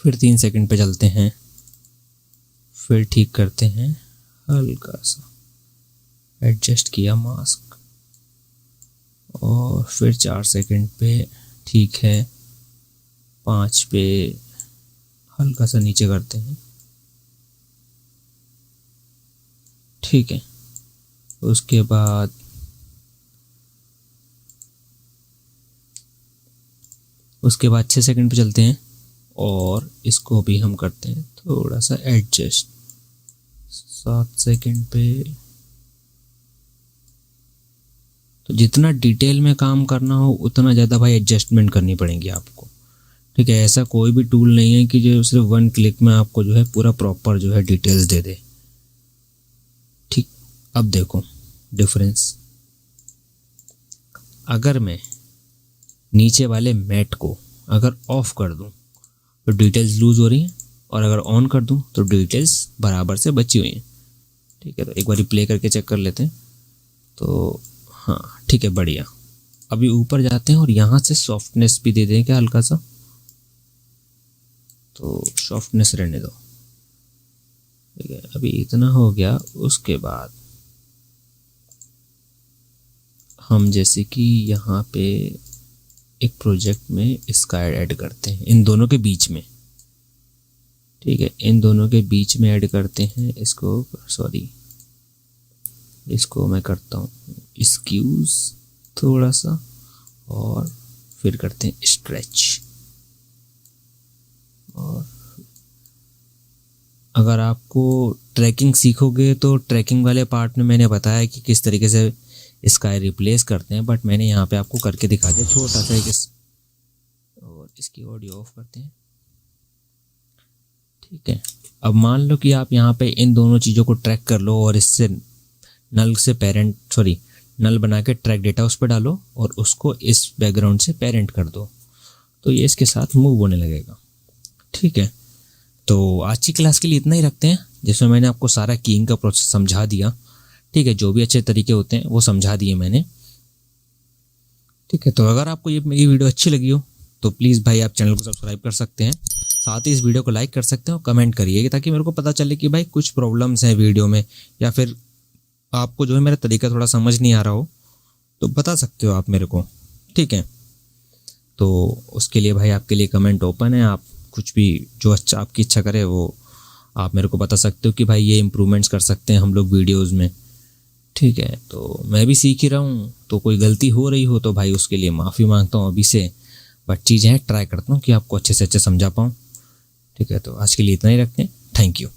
फिर 3 सेकंड पे चलते हैं, फिर ठीक करते हैं हल्का सा, एडजस्ट किया मास्क, और फिर 4 सेकंड पे ठीक है, 5 पे हल्का सा नीचे करते हैं। ठीक है, उसके बाद उसके बाद 6 सेकंड पे चलते हैं और इसको भी हम करते हैं थोड़ा सा एडजस्ट 7 सेकंड पे। तो जितना डिटेल में काम करना हो उतना ज़्यादा भाई एडजस्टमेंट करनी पड़ेगी आपको, ठीक है। ऐसा कोई भी टूल नहीं है कि जो सिर्फ 1 क्लिक में आपको जो है पूरा प्रॉपर जो है डिटेल्स दे दे, ठीक। अब देखो डिफरेंस, अगर मैं नीचे वाले मैट को अगर ऑफ कर दूं तो डिटेल्स लूज हो रही हैं, और अगर ऑन कर दूं तो डिटेल्स बराबर से बची हुई हैं, ठीक है। तो एक बार प्ले करके चेक कर लेते हैं। तो हाँ ठीक है, बढ़िया। अभी ऊपर जाते हैं और यहाँ से सॉफ्टनेस भी दे दें क्या हल्का सा, तो सॉफ्टनेस रहने दो, ठीक है। अभी इतना हो गया। उसके बाद हम जैसे कि यहाँ पे एक प्रोजेक्ट में इसका ऐड करते हैं इन दोनों के बीच में, ठीक है। इन दोनों के बीच में ऐड करते हैं इसको, सॉरी इसको मैं करता हूँ एक्सक्यूज थोड़ा सा, और फिर करते हैं स्ट्रेच। और अगर आपको ट्रैकिंग सीखोगे तो ट्रैकिंग वाले पार्ट में मैंने बताया कि किस तरीके से स्काई रिप्लेस करते हैं, बट मैंने यहाँ पे आपको करके दिखा दिया छोटा सा एक। और इसकी ऑडियो ऑफ करते हैं, ठीक है। अब मान लो कि आप यहाँ पे इन दोनों चीज़ों को ट्रैक कर लो और इससे नल बना के ट्रैक डेटा उस पर डालो और उसको इस बैकग्राउंड से पेरेंट कर दो, तो ये इसके साथ मूव होने लगेगा, ठीक है। तो आज की क्लास के लिए इतना ही रखते हैं, जिसमें मैंने आपको सारा कीइंग का प्रोसेस समझा दिया, ठीक है। जो भी अच्छे तरीके होते हैं वो समझा दिए मैंने, ठीक है। तो अगर आपको ये मेरी वीडियो अच्छी लगी हो तो प्लीज़ भाई आप चैनल को सब्सक्राइब कर सकते हैं, साथ ही इस वीडियो को लाइक कर सकते हैं और कमेंट करिए, ताकि मेरे को पता चले कि भाई कुछ प्रॉब्लम्स हैं वीडियो में, या फिर आपको जो है मेरा तरीका थोड़ा समझ नहीं आ रहा हो तो बता सकते हो आप मेरे को, ठीक है। तो उसके लिए भाई आपके लिए कमेंट ओपन है, आप कुछ भी जो अच्छा आपकी इच्छा करे वो आप मेरे को बता सकते हो कि भाई ये इम्प्रूवमेंट्स कर सकते हैं हम लोग वीडियोज़ में, ठीक है। तो मैं भी सीख ही रहा हूँ, तो कोई गलती हो रही हो तो भाई उसके लिए माफ़ी मांगता हूँ अभी से, बट चीज़ें ट्राई करता हूँ कि आपको अच्छे से अच्छे समझा पाऊँ, ठीक है। तो आज के लिए इतना ही रखते हैं, थैंक यू।